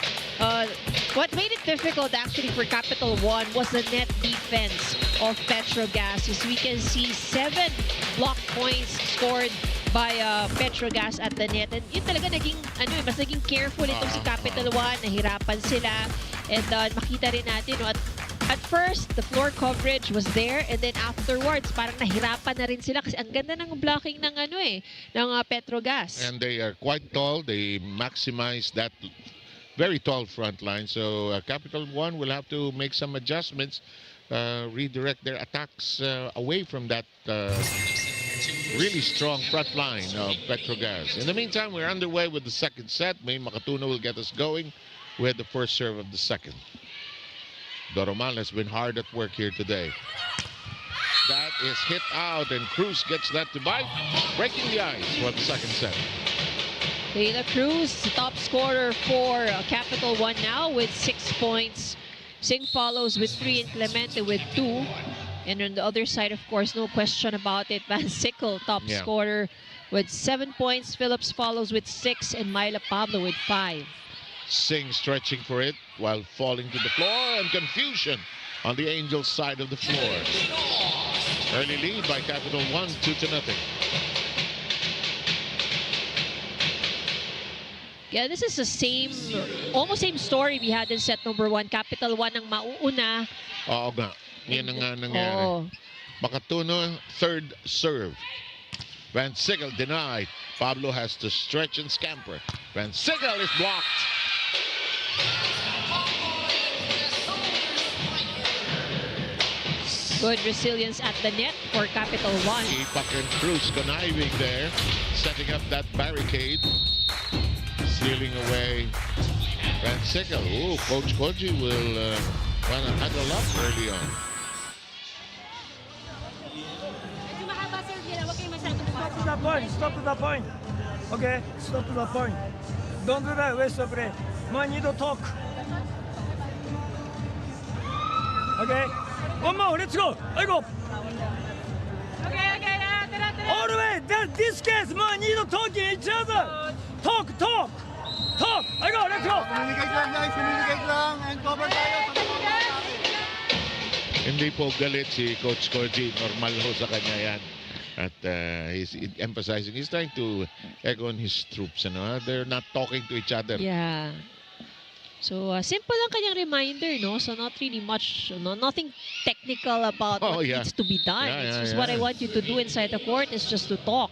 what made it difficult actually for Capital One was the net defense of Petro Gazz. As we can see, 7 block points scored by Petro Gazz at the net. And yun talaga naging, mas naging careful itong si Capital One. Nahirapan sila. And makita rin natin, no, at first, the floor coverage was there. And then afterwards, parang nahirapan na rin sila kasi ang ganda ng blocking ng ng Petro Gazz. And they are quite tall. They maximize that very tall front line. So Capital One will have to make some adjustments, redirect their attacks away from that really strong front line of Petro Gazz. In the meantime, we're underway with the second set. May Makatuno will get us going with the first serve of the second. Doromal has been hard at work here today. That is hit out, and Cruz gets that to bite, breaking the ice for the second set. Leila Cruz, top scorer for Capital One now with 6 points. Singh follows with 3 and Clemente with 2. And on the other side, of course, no question about it, Van Sickle, top scorer with 7 points. Phillips follows with 6 and Myla Pablo with 5. Singh stretching for it while falling to the floor, and confusion on the Angels side of the floor. Early lead by Capital One, 2-0. Yeah, this is the same, almost same story we had in set number 1. Capital One ang mauuna. Oo nga. Yan ang nga nangyari. Makatuno, third serve. Van Sickle denied. Pablo has to stretch and scamper. Van Sickle is blocked. Good resilience at the net for Capital One. Ipak and Cruz conniving there, setting up that barricade. Stealing away Van Sickle. Ooh, Coach Koji will want to huddle up early on. Stop to the point. Stop to the point. Okay, stop to the point. Don't do that. Waste of play. I need to talk. Okay. One more. Let's go. I go. Okay. All the way. This case, I need to talk to each other. Talk. I go. Let's go. Communicate lang guys, communicate lang. And cover tayo. Hindi po galit si Coach Koji. Normal ho sa kanya yan. At he's emphasizing, he's trying to echo on his troops. They're not talking to each other. Yeah. So, simple lang kanyang reminder, no? So, not really much, nothing technical about what needs to be done. It's just what I want you to do inside the court is just to talk.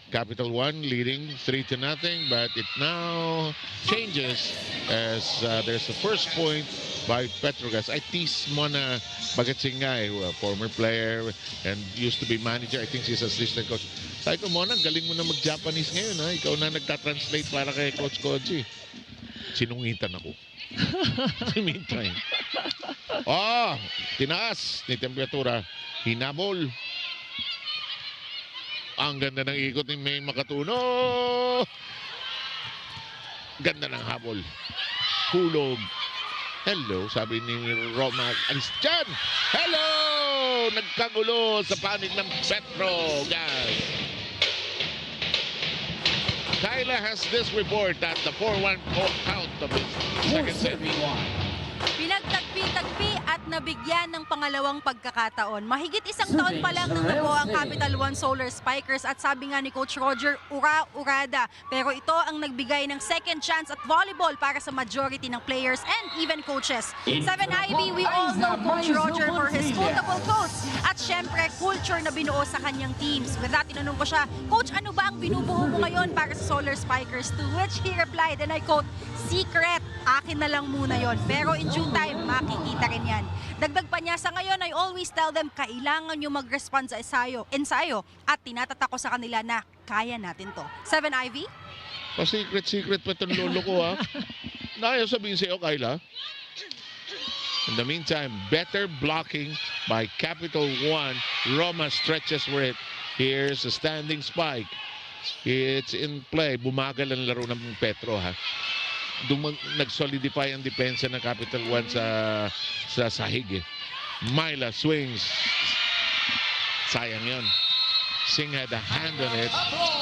Capital One leading 3-0, but it now changes as there's the first point by Petro Gazz. I tease mo na Bagatsingay, a former player and used to be manager. I think she's assistant coach. Sabi ko, Mona, galing mo na mag-Japanese ngayon, ha? Ikaw na nagta-translate para kay Coach Koji. Sinungitan ako. Meantime. Tinaas ni temperatura. Hinabol. Ang ganda ng ikot ni May Makatuno. Ganda ng habol. Hulog. Hello, sabi ni Roma. Alis dyan. Hello! Nagkagulo sa panig ng Petro Gazz. Kyla has this report at the 4-1 count of the second set. Pinagtagpi-tagpi at nabigyan ng pangalawang pagkakataon. Mahigit isang taon pa lang nang nabuo ang Capital1 Solar Spikers at sabi nga ni Coach Roger, ura-urada. Pero ito ang nagbigay ng second chance at volleyball para sa majority ng players and even coaches. 7IB, we all know Coach Roger for his multiple quotes at syempre culture na binuo sa kanyang teams. With that, tinanong ko siya, Coach, ano ba ang binubuo mo ngayon para sa Solar Spikers? To which he replied, and I quote, secret, akin na lang muna yon. Pero in due time, makikita rin yan. Dagdag pa niya, sa ngayon, I always tell them, kailangan nyo mag-respond sa ensayo at tinatatak ko sa kanila na kaya natin to. 7IV? Pa-secret pa itong lolo ko, ha? Nakayaw sabihin sa'yo, Kyla. In the meantime, better blocking by Capital One. Roma stretches for it. Here's a standing spike. It's in play. Bumagal ang laro ng Petro, ha. Nag-solidify ang depensa ng Capital 1 sa sahig, eh. Myla swings. Sayang yun. Singh had a hand on it,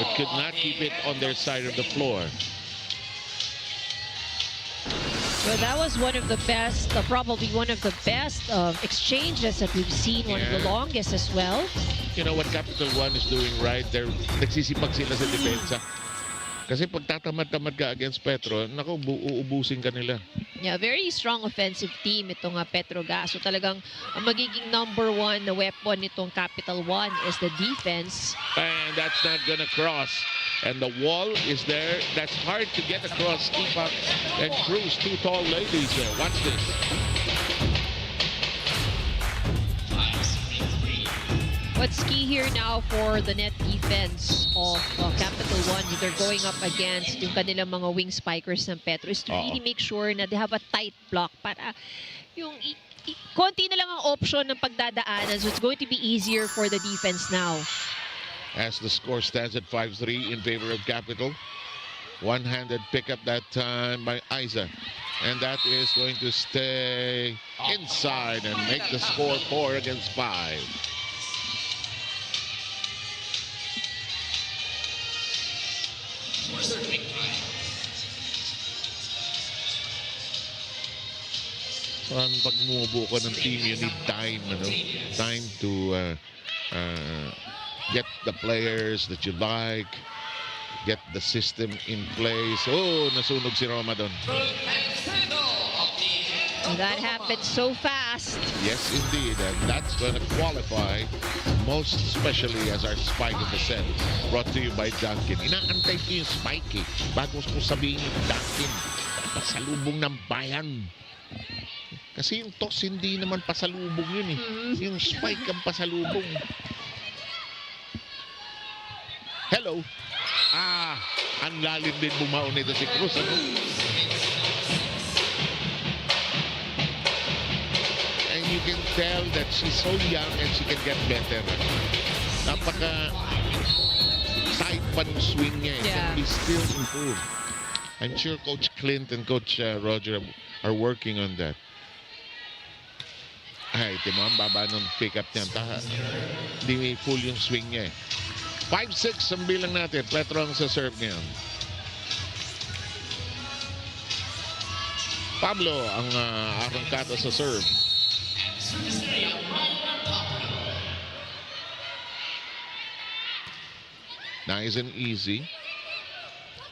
but could not keep it on their side of the floor. Well, that was one of the best, probably one of the best exchanges that we've seen, one of the longest as well. You know what Capital 1 is doing right? Nagsisipag sila sa depensa. Kasi pag tatamad-tamad ka against Petro, naku, uubusin ka nila. Yeah, very strong offensive team itong Petro Gazz. So talagang magiging number 1 na weapon nitong Capital 1 is the defense. And that's not gonna cross. And the wall is there. That's hard to get across. Ipak and Cruz, two tall ladies there. Watch this. What's key here now for the net defense of Capital 1, they're going up against yung kanilang mga wing spikers ng Petro, is to really make sure na they have a tight block para yung konti na lang ang option ng pagdadaanan. So it's going to be easier for the defense now. As the score stands at 5-3 in favor of Capital. One-handed pickup that time by Isa. And that is going to stay inside and make the score 4 against 5. So, pag bumubuo ka ng team, you need time, time to get the players that you like, get the system in place. Oh, nasunog si Roma doon. That happened so fast. Yes, indeed. And that's going to qualify, most especially as our spike of the set. Brought to you by Duncan. Inaantay ko yung spike, eh. Bago ko sabihin yung Duncan. Pasalubong ng bayan. Kasi yung toss, hindi naman pasalubong yun, eh. Yung spike ang pasalubong. Hello. Ang lalim din bumaon nito si Cruz, ano? And you can tell that she's so young and she can get better. Napaka tight pa ng swing niya, eh. Can be still improved. I'm sure Coach Clint and Coach Roger are working on that. Ay, timo ang baba ng pick-up niya. Hindi may full yung swing niya, eh. 5-6 ang bilang natin. Petro ang sa serve ngayon. Pablo ang arangkada sa serve. Nice and easy.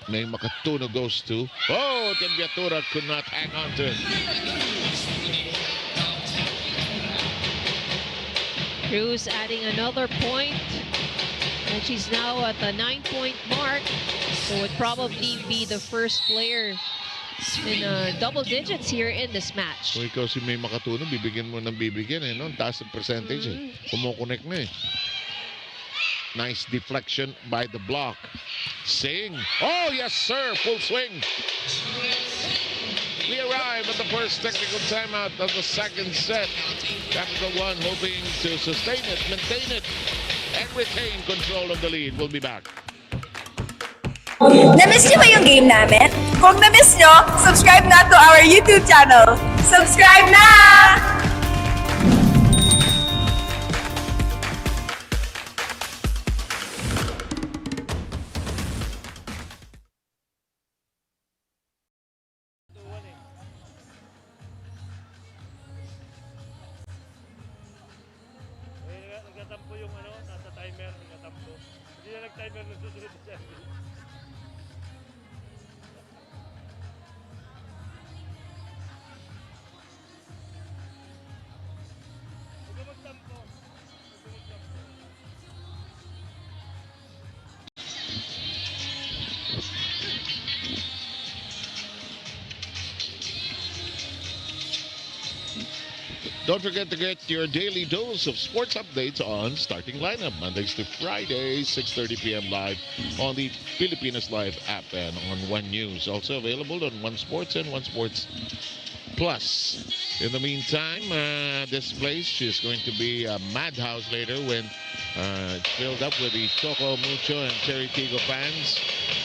May Makatuno goes to. Oh, Tempiatura could not hang on to it. Cruz adding another point. And she's now at the 9-point mark. So would probably be the first player in double digits here in this match. Kung ikaw si May Makatuno, bibigyan mo ng bibigyan, eh, no? Taas ang percentage, eh. Kumukonek na, eh. Nice deflection by the block. Singh. Oh, yes, sir. Full swing. We arrive at the first technical timeout of the second set. Capital 1 hoping to sustain it, maintain it, and retain control of the lead. We'll be back. Na-miss niyo ba yung game namin? Kung na-miss niyo, subscribe na to our YouTube channel. Subscribe na! Nagtatampo yung nasa timer, nagtatampo. Hindi na nag-timer ng susunod na service. Huwag ka magtampo. Don't forget to get your daily dose of sports updates on Starting Lineup, Mondays to Fridays, 6:30 p.m. live on the Filipinas Live app and on One News. Also available on One Sports and One Sports Plus. In the meantime, this place is going to be a madhouse later when it's filled up with the Choco Mucho and Cherry Tigo fans.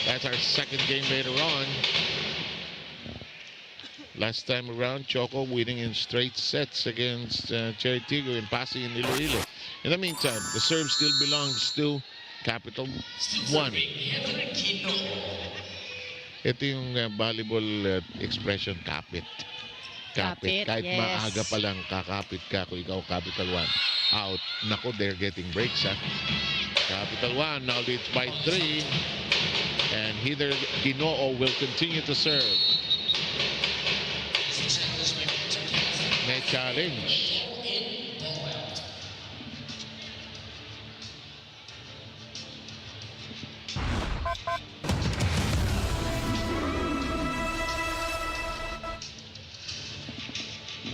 That's our second game later on. Last time around, Choco winning in straight sets against Cherry Tigo in Pasig and Iloilo. In the meantime, the serve still belongs to Capital 1. Ito yung volleyball expression, kapit. Kapit. Kahit yes. maaga pa lang, kakapit ka kung ikaw Capital 1. Out. Nako, they're getting breaks, ha. Capital 1 now leads by 3. And Heather Ginoo will continue to serve. May challenge.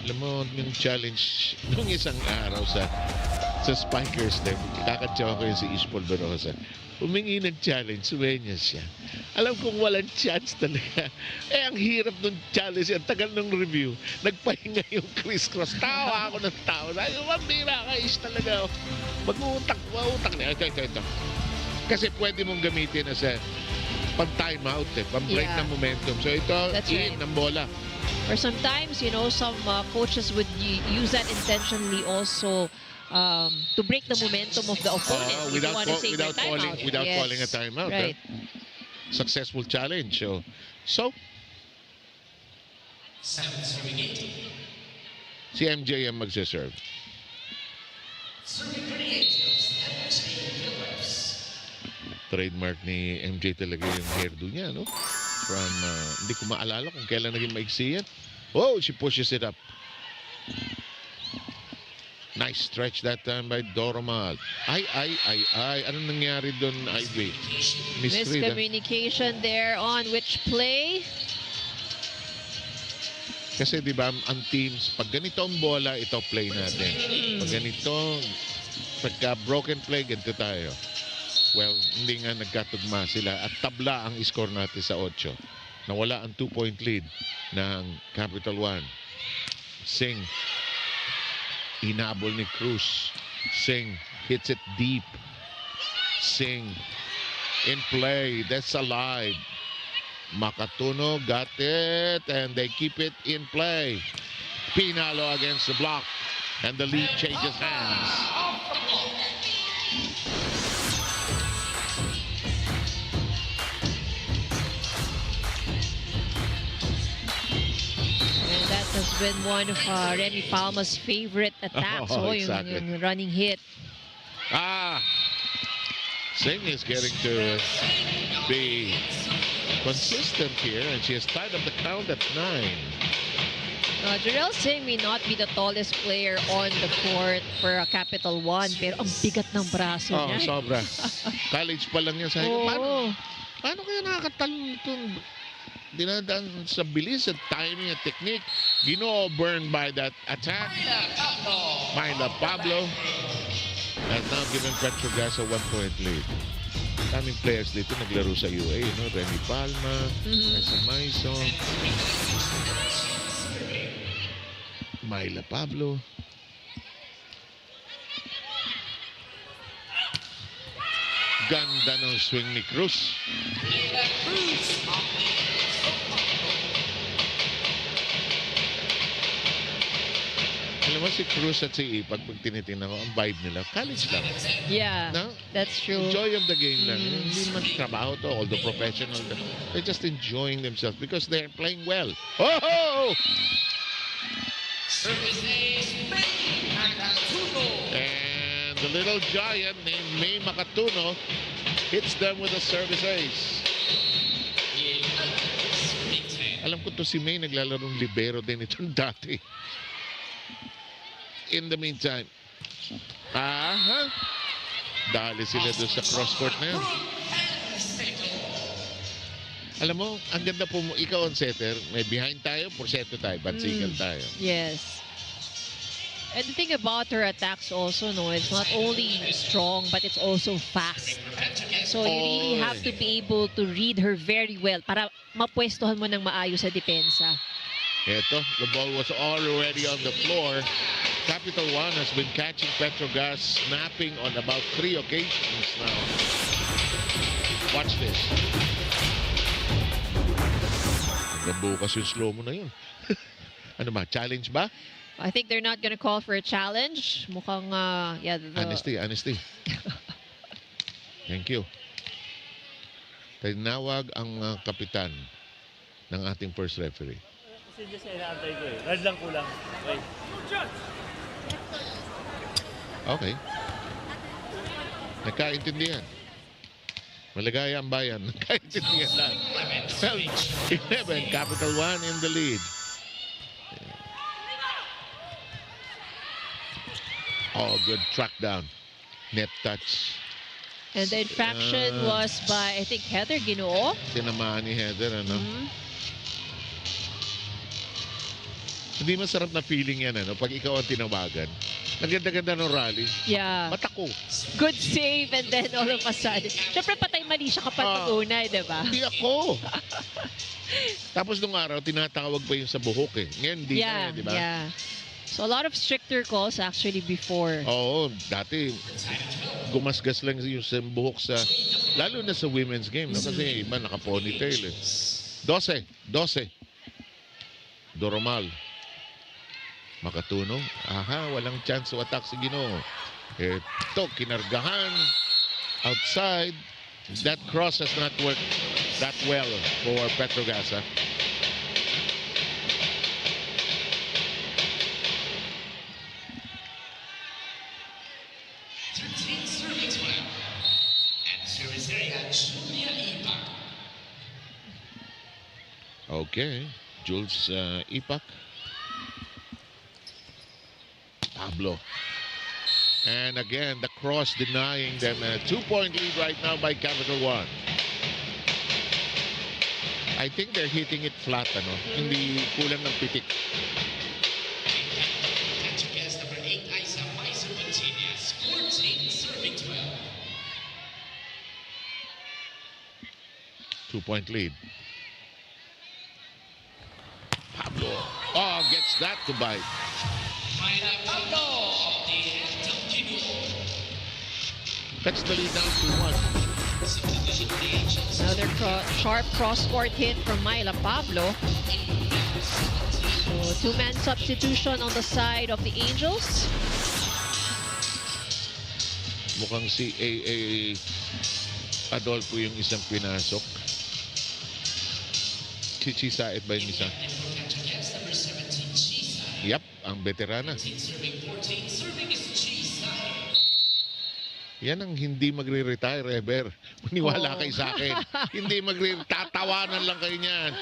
Alam mo, yung challenge nung isang araw sa Spikers din, kakatsawa ko yun si Ispol Berosa. Humingi ng challenge, sumenyas siya. Alam kong walang chance talaga. Ang hirap ng challenge, ang tagal ng review. Nagpahinga yung crisscross. Tawa ako ng tawa. Sabi, mambira ka, is talaga. Mag-uutak niya. Ito. Kasi pwede mong gamitin as a pang-time out, pang-break ng momentum. So ito, in ng bola. Or sometimes, you know, some coaches would use that intentionally also to break the momentum of the opponent. Without calling a timeout. Right. Successful challenge. So si MJ ang magsaserve. Trademark ni MJ talaga yung hairdo niya, no? From, hindi ko maalala kung kailan naging maiksi yan. Oh, she pushes it up. Nice stretch that time by Doromal. Ay. Anong nangyari doon, Ivy? Miscommunication there on which play. Kasi di ba ang teams, pag ganito ang bola, ito play natin. Pag ganito, pagka broken play, ganito tayo. Well, hindi nga nagkatugma sila at tabla ang score natin sa 8. Nawala ang 2-point lead ng Capital 1. Singh. Inabol ni Cruz. Singh hits it deep. Singh in play. That's alive. Makatuno got it and they keep it in play. Pinalo against the block and the lead changes hands. Has been one of Remy Palma's favorite attacks. Exactly. Yung running hit. Singh is getting to be consistent here, and she has tied up the count at 9. Jarrell Singh may not be the tallest player on the court for Capital 1, pero ang bigat ng braso niya. Sobra. College pa lang yan. Paano kaya nakakatalong itong dinadaan sa bilis at timing at technique? Ginoo burned by that attack. Myla Pablo has now given Petro Gazz a 1-point lead. Daming players dito naglaro sa UA, no? Remy Palma, Asa Maison, Myla Pablo. Ganda ng swing ni Cruz. Alam mo, si Cruz at si Ipag, pag tinitingnan ko, ang vibe nila, college lang. Yeah, no? That's true. Enjoy of the game lang. Hindi man trabaho to, all the professional. They're just enjoying themselves because they're playing well. Oh! And the little giant named May Makatuno hits them with a service ace. Alam ko to si May, naglalarong libero din itong dati. In the meantime, dali sila doon sa cross-court na yun. Alam mo, ang ganda po mo, ikaw on setter, may behind tayo, porseto tayo, bansigal tayo. Yes. And the thing about her attacks also, no, it's not only strong, but it's also fast. So you really have to be able to read her very well para mapwestuhan mo ng maayos sa depensa. Ito, the ball was already on the floor. Capital 1 has been catching Petro Gazz snapping on about 3 occasions now. Watch this. Nabukas yung slow mo na yun. Ano ba? Challenge ba? I think they're not gonna call for a challenge. Mukhang, yeah. Honesty. Thank you. Tinawag ang kapitan ng ating first referee. Kasi just inaantay ko eh. Red lang kulang. Okay. Okay. Nagkaintindihan. Maligaya ang bayan. Nagkaintindihan lang. 12-11, Capital 1 in the lead. Oh, good track down. Net touch. And the infraction was by, I think, Heather Ginoo. Tinamaan ni Heather, ano? Hindi masarap na feeling yan, ano? Pag ikaw ang tinawagan. Ang ganda-ganda ng rally. Yeah. Matako. Good save and then all of a sudden. Siyempre patay mali siya kapag mag-una, di ba? Hindi ako. Tapos nung araw, tinatawag pa yung sa buhok eh. Ngayon, hindi na, di ba? Yeah. So a lot of stricter calls actually before. Oo, dati gumasgas lang yung sa buhok sa, lalo na sa women's game, no? Kasi iba naka-ponytail eh. 12. Doromal. Makatuno. Aha, walang chance to attack si Ginoo. Ito, kinargahan. Outside. That cross has not worked that well for Petro Gazz. Okay, Jules Ipak. Pablo. And again, the cross denying them a 2-point lead right now by Capital 1. I think they're hitting it flat, ano? Hindi kulang ng pitik. Number 8, Isa Maiso Martinez, 14, serving 12. 2-point lead. Pablo. Oh, gets that to bite. That's the lead down to 1. Another sharp cross-court hit from Myla Pablo. So two-man substitution on the side of the Angels. Mukhang si A.A. Adolfo yung isang pinasok. Chichi Saet ba yung isa? Yep, ang veterana. Yan ang hindi magre-retire ever. Maniwala kay sa akin. Hindi tatawanan lang kayo niyan.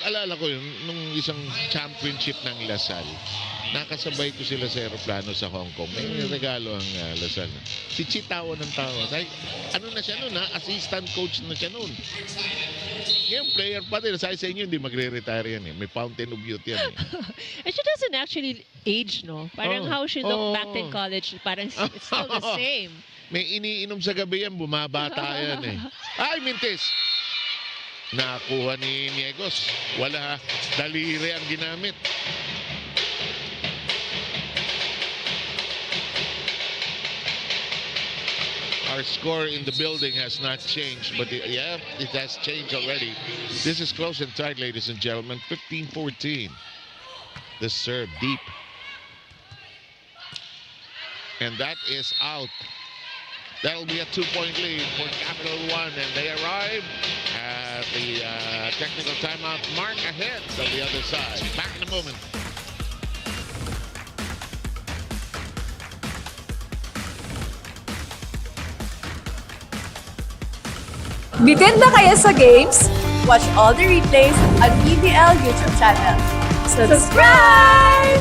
Alala ko yun, nung isang championship ng Lasal, nakasabay ko sila sa aeroplano sa Hong Kong. May regalo ang Lasal. Si Chi tawa ng tawa. Ano na siya nun, ha? Assistant coach na siya nun. Ngayon, player pa din. Sabi sa inyo, hindi magre-retire yan eh. May fountain of youth yan eh. And she doesn't actually age, no? Parang how she looked back in college, parang it's still the same. May iniinom sa gabi yan, bumabata yan eh. Ay, mintis! Nakuha ni Niegos. Wala, daliri ang ginamit. Our score in the building has not changed, but it has changed already. This is close and tight, ladies and gentlemen. 15-14. The serve deep. And that is out. That'll be a 2-point lead for Capital 1, and they arrive at the technical timeout mark ahead of the other side. Back in a moment. Bitin na kaya sa games? Watch all the replays on PVL YouTube channel. Subscribe!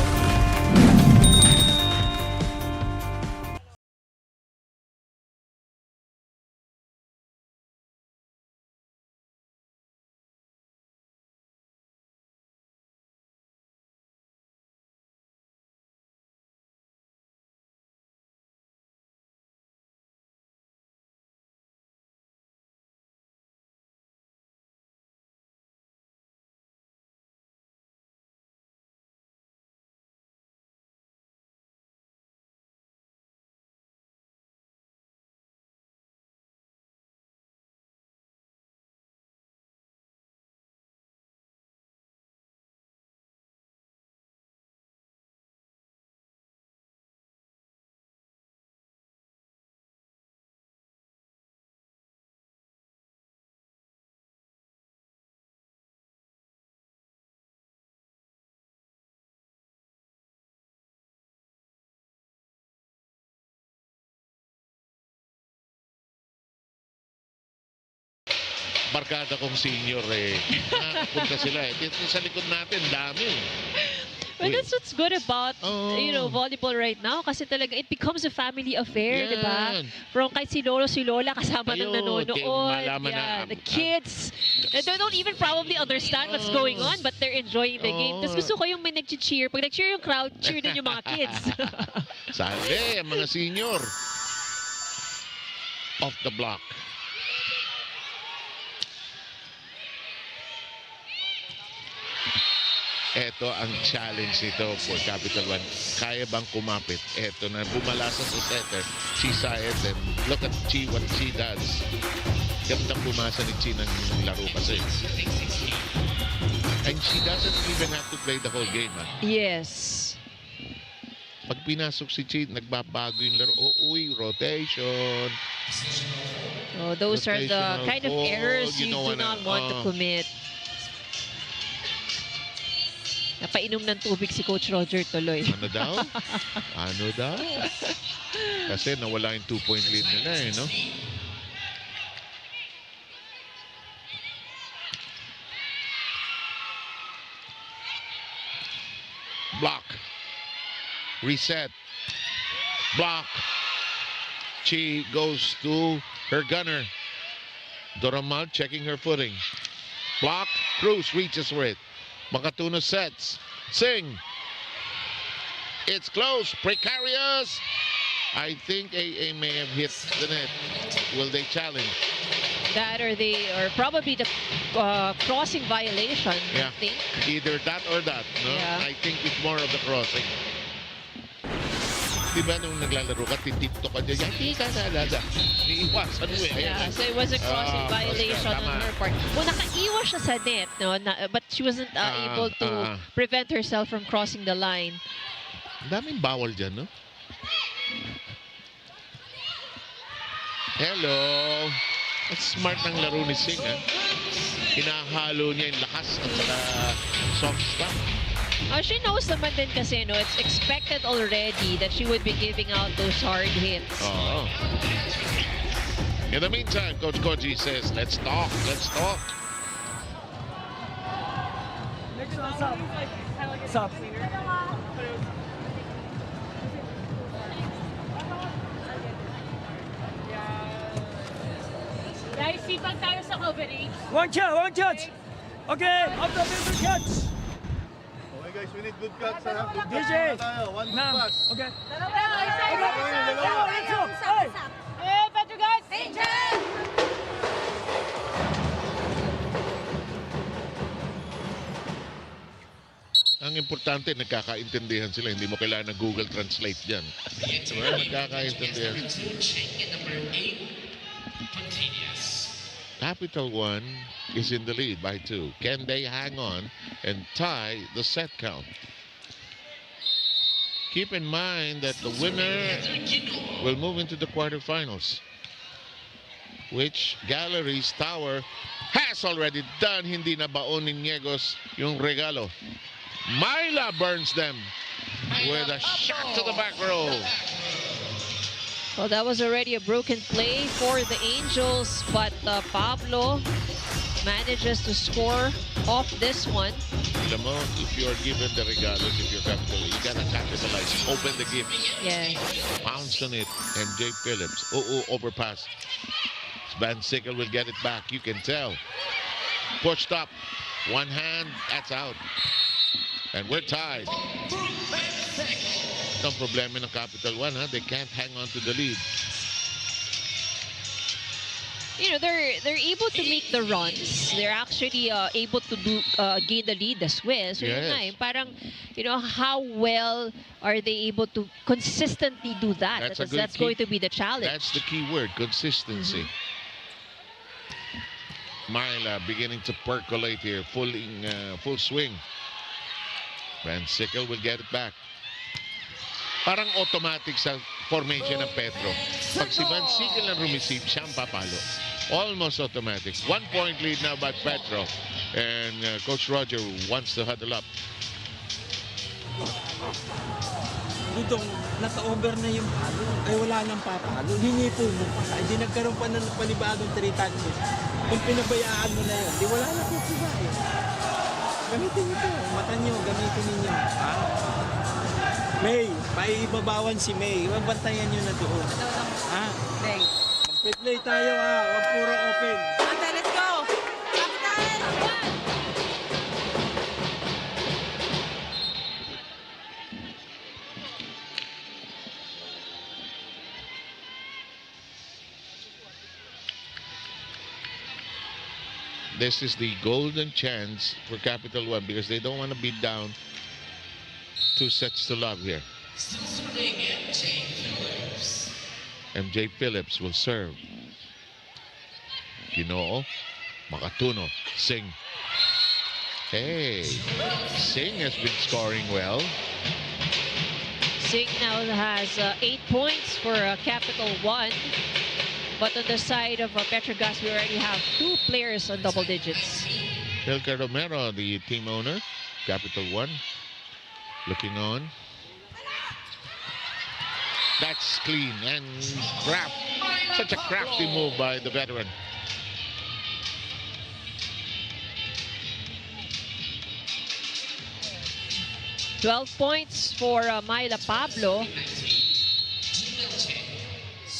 barkada kong senior punta sila Dito sa likod natin, dami. Well, that's what's good about, volleyball right now. Kasi talaga, it becomes a family affair, di ba? From kahit si Lolo, si Lola, kasama ng nanonood. The kids. They don't even probably understand what's going on, but they're enjoying the game. Tapos gusto ko yung may nag-cheer. Pag nag-cheer yung crowd, cheer din yung mga kids. Sabi, ang mga senior. Off the block. Ito ang challenge nito for Capital 1. Kaya bang kumapit? Ito na, bumalasa sa setter. She saw it and look at Chi, what she does. Gandang bumasa ni Chi ng laro kasi. And she doesn't even have to play the whole game. Yes. Pag pinasok si Chi, nagbabago yung laro. Rotation. Those are the kind of errors you do not want to commit. Napainom ng tubig si Coach Roger tuloy. Ano daw? Ano daw? Kasi nawala yung 2-point lead nila no? Block. Reset. Block. Chi goes to her gunner. Doramal checking her footing. Block. Cruz reaches for it. Makatuno sets. Sing. It's close. Precarious. I think AA may have hit the net. Will they challenge? That or probably the crossing violation, I think. Either that or that. No? Yeah. I think it's more of the crossing. Diba nung naglalaro ka, titipto ka dyan, hindi ka nalaga. Niiwasan mo So it was a crossing violation on her part. Well, nakaiwas siya sa net, no? But she wasn't able to prevent herself from crossing the line. Ang daming bawal dyan, no? Hello! At smart ng laro ni Singh, ha? Hinahalo niya yung lakas at saka soft stuff. She knows naman din kasi, no, it's expected already that she would be giving out those hard hits. In the meantime, Coach Koji says, let's talk, let's talk. Next one, Sub. Guys, sipag tayo sa coverage. One catch. Okay, after the catch. Okay guys, we need good cuts. Good DJ. One good pass. Okay. Hey, Petro Gazz Angels! Ang importante, nagkakaintindihan sila. Hindi mo kailangan ng Google Translate dyan. Diba? Nagkakaintindihan. Capital 1 is in the lead by 2. Can they hang on and tie the set count? Keep in mind that the winner will move into the quarterfinals, which Galleries Tower has already done. Hindi na baon ni Niegos yung regalo. Myla burns them with a shot to the back row. Well, that was already a broken play for the Angels, but Pablo manages to score off this one. Alam mo, if you are given the regalos, if you're Capital, you gotta capitalize. Open the gifts. Yeah. Bounce on it. And Jay Phillips. Overpass. Van Sickle will get it back. You can tell. Pushed up. One hand. That's out. And we're tied. Ito ang problema ng Capital 1, ha? They can't hang on to the lead. You know, they're able to make the runs. They're actually able to gain the lead as well. So yun nga, parang, you know, how well are they able to consistently do that? That's going to be the challenge. That's the key word, consistency. Myla beginning to percolate here, full swing. Van Sickle will get it back. Parang automatic sa formation ng Petro. Pag si Van Sickle ang rumisip, siyang papalo. Almost automatic. 1-point lead now by Petro. And Coach Roger wants to huddle up. Dito, naka-over na yung palo. Ay, wala nang papalo. Hinipol mo pa. Hindi nagkaroon pa ng panibagong 3 touches. Kung pinabayaan mo na yun, di wala na po sila eh. Gamitin niyo po. Mata niyo, gamitin ninyo. Ha? May, paibabawan si May. Bantayan niyo na doon. Ha? May. Mag-play tayo ha. Huwag puro open. Okay, let's go. Capital! This is the golden chance for Capital One because they don't want to be down 2 sets to love here. MJ Phillips will serve. Ginoo, Makatuno, Singh. Hey, Singh has been scoring well. Singh now has 8 points for Capital One. But on the side of Petro Gazz, we already have 2 players on double digits. Elka Romero, the team owner, Capital One, looking on. That's clean and such a crafty move by the veteran. $12 points for Myla Pablo.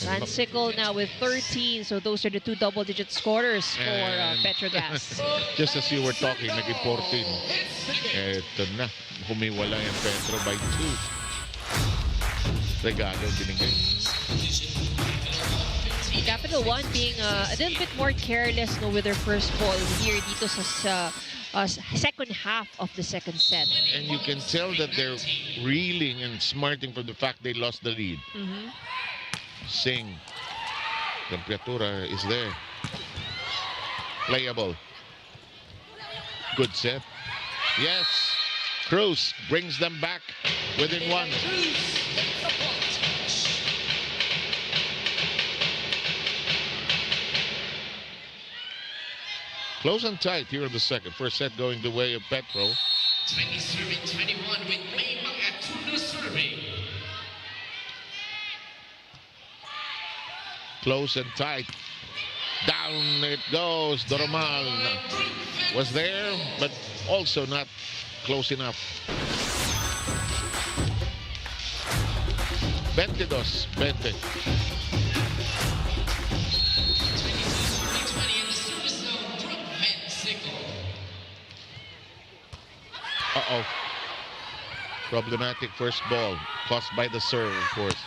Ransicle now with 13, so those are the 2 double-digit scorers for Petro Gazz. Just as you were talking, naging 14. Eto na, humiwala yung Petro by 2. Regalo binigay. Capital One being a little bit more careless with their first ball here dito sa second half of the second set. And you can tell that they're reeling and smarting from the fact they lost the lead. Singh, temperatura is there. Playable. Good set. Yes. Cruz brings them back within 1. Close and tight here in the second. First set going the way of Petro. 20 serving 21 with May Makatuno serving. Close and tight. Down it goes. Doromal was there, but also not close enough. 22-20. Uh-oh. Problematic first ball. Caused by the serve, of course.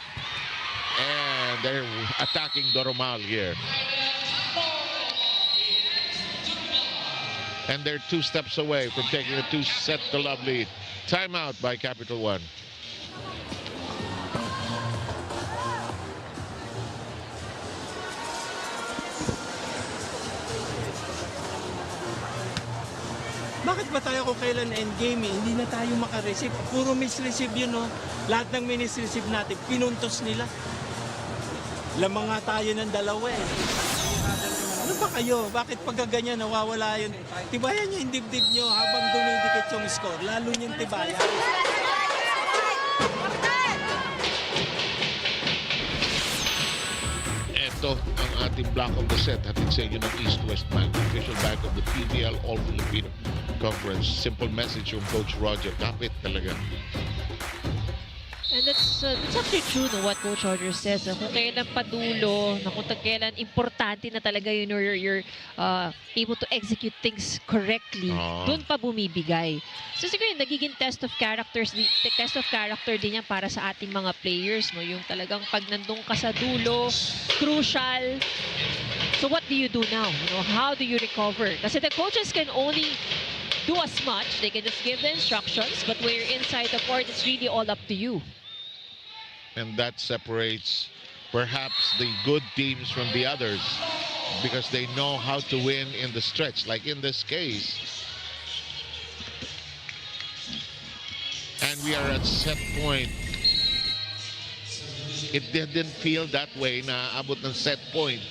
And they're attacking Doromal here. And they're 2 steps away from taking a 2-set-to-love lead. Timeout by Capital One. Bakit ba tayo kung kailan endgame eh? Hindi na tayo makareceive. Puro misreceive yun, no? Lahat ng minisreceive natin, pinuntos nila. Lamang nga tayo ng dalawa eh. Ano ba kayo? Bakit pagka ganyan nawawala yun? Tibayan nyo yung dibdib nyo habang dumidikit yung score. Lalo yung tibayan. Ito ang ating block of the set. Hatid sa inyo ng East West Bank, official bank of the PVL All-Filipino Conference. Simple message from Coach Roger. Kapit talaga. And that's actually true no, what Coach Roger says. Kung kailan padulo, na kung kailan importante na talaga yun or you're able to execute things correctly, doon pa bumibigay. So siguro yung nagiging test of character din yan para sa ating mga players. No? Yung talagang pag nandun ka sa dulo, crucial. So what do you do now? You know, how do you recover? Kasi the coaches can only do as much. They can just give the instructions, but when you're inside the court, it's really all up to you. And that separates perhaps the good teams from the others because they know how to win in the stretch. Like in this case. And we are at set point. It didn't feel that way na abot ng set point.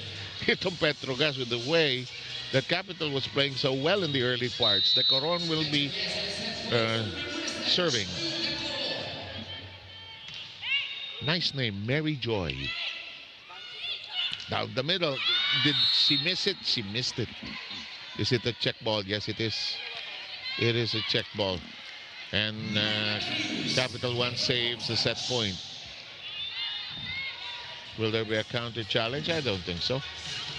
Itong Petro Gazz with the way that Capital was playing so well in the early parts. The Coron will be serving. Nice name, Mary Joy. Down the middle, did she miss it? She missed it. Is it a check ball? Yes, it is. It is a check ball. And Capital One saves the set point. Will there be a counter challenge? I don't think so.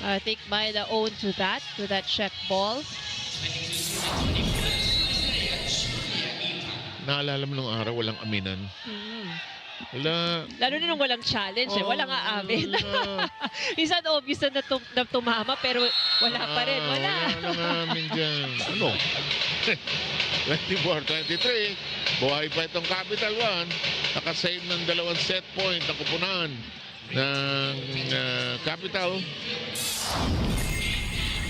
I think Maida owned to that check ball. Naalala mo nung araw, walang aminan. Wala. Lalo na nung walang challenge, walang aamin. Minsan obvious na tumama pero wala pa rin. Wala. Wala aamin dyan. Ano? 24-23. Buhay pa itong Capital One. Nakasave ng 2 set point na kupunan ng Capital.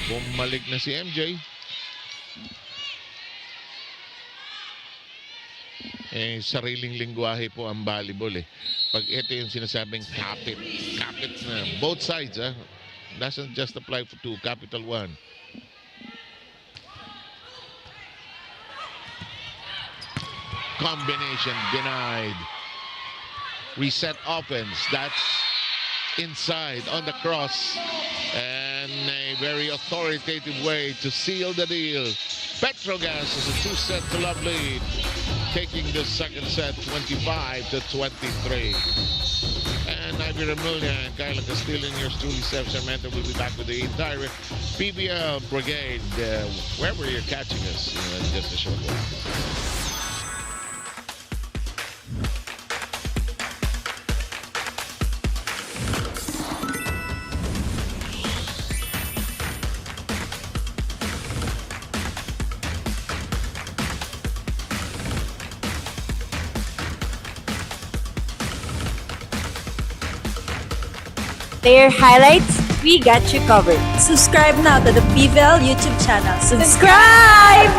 Bumalik na si MJ. Sariling lingwahe po ang volleyball Pag ito yung sinasabing kapit na both sides doesn't just apply to Capital One. Combination denied. Reset offense. That's inside on the cross. And a very authoritative way to seal the deal. Petro Gazz is a 2-set to love lead. Taking the second set 25-23. And Ivy Remulla and Kyla Castillo and yours truly, Seth Sarmento, will be back with the entire PVL brigade wherever you're catching us in just a short while. Player highlights, we got you covered. Subscribe now to the PVL YouTube channel. Subscribe!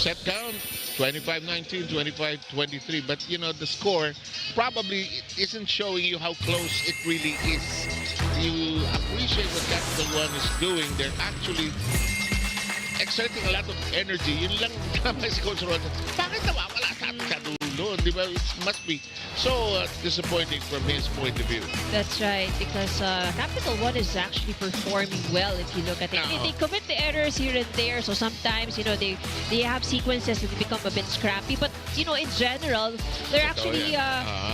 Set count 25-19, 25-23. But you know, the score probably isn't showing you how close it really is. You appreciate what Capital One is doing. They're actually exerting a lot of energy. Yun lang naman si Coach Ron. Bakit nawawala sa dulo? Di ba? It must be so disappointing from his point of view. That's right, because Capital One is actually performing well if you look at it. They commit the errors here and there, so sometimes, you know, they have sequences that become a bit scrappy, but, you know, in general, they're actually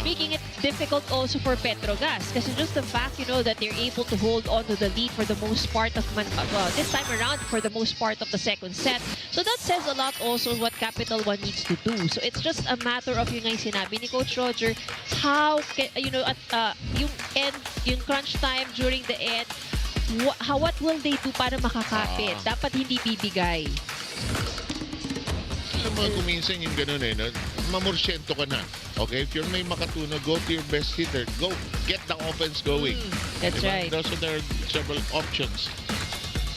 making it difficult also for Petro Gazz kasi just the fact, that they're able to hold on to the lead for the most part of this time around for the most part of the second set. So that says a lot also what Capital One needs to do. So it's just a matter of yung sinabi ni Coach Roger, how at yung crunch time during the end, what will they do para makakapit? Dapat hindi bibigay. Alam mo, kuminsan yung ganun no? Mamorsyento ka na. Okay? If you're may makatuna, go to your best hitter. Go, get the offense going. That's right. So there are several options.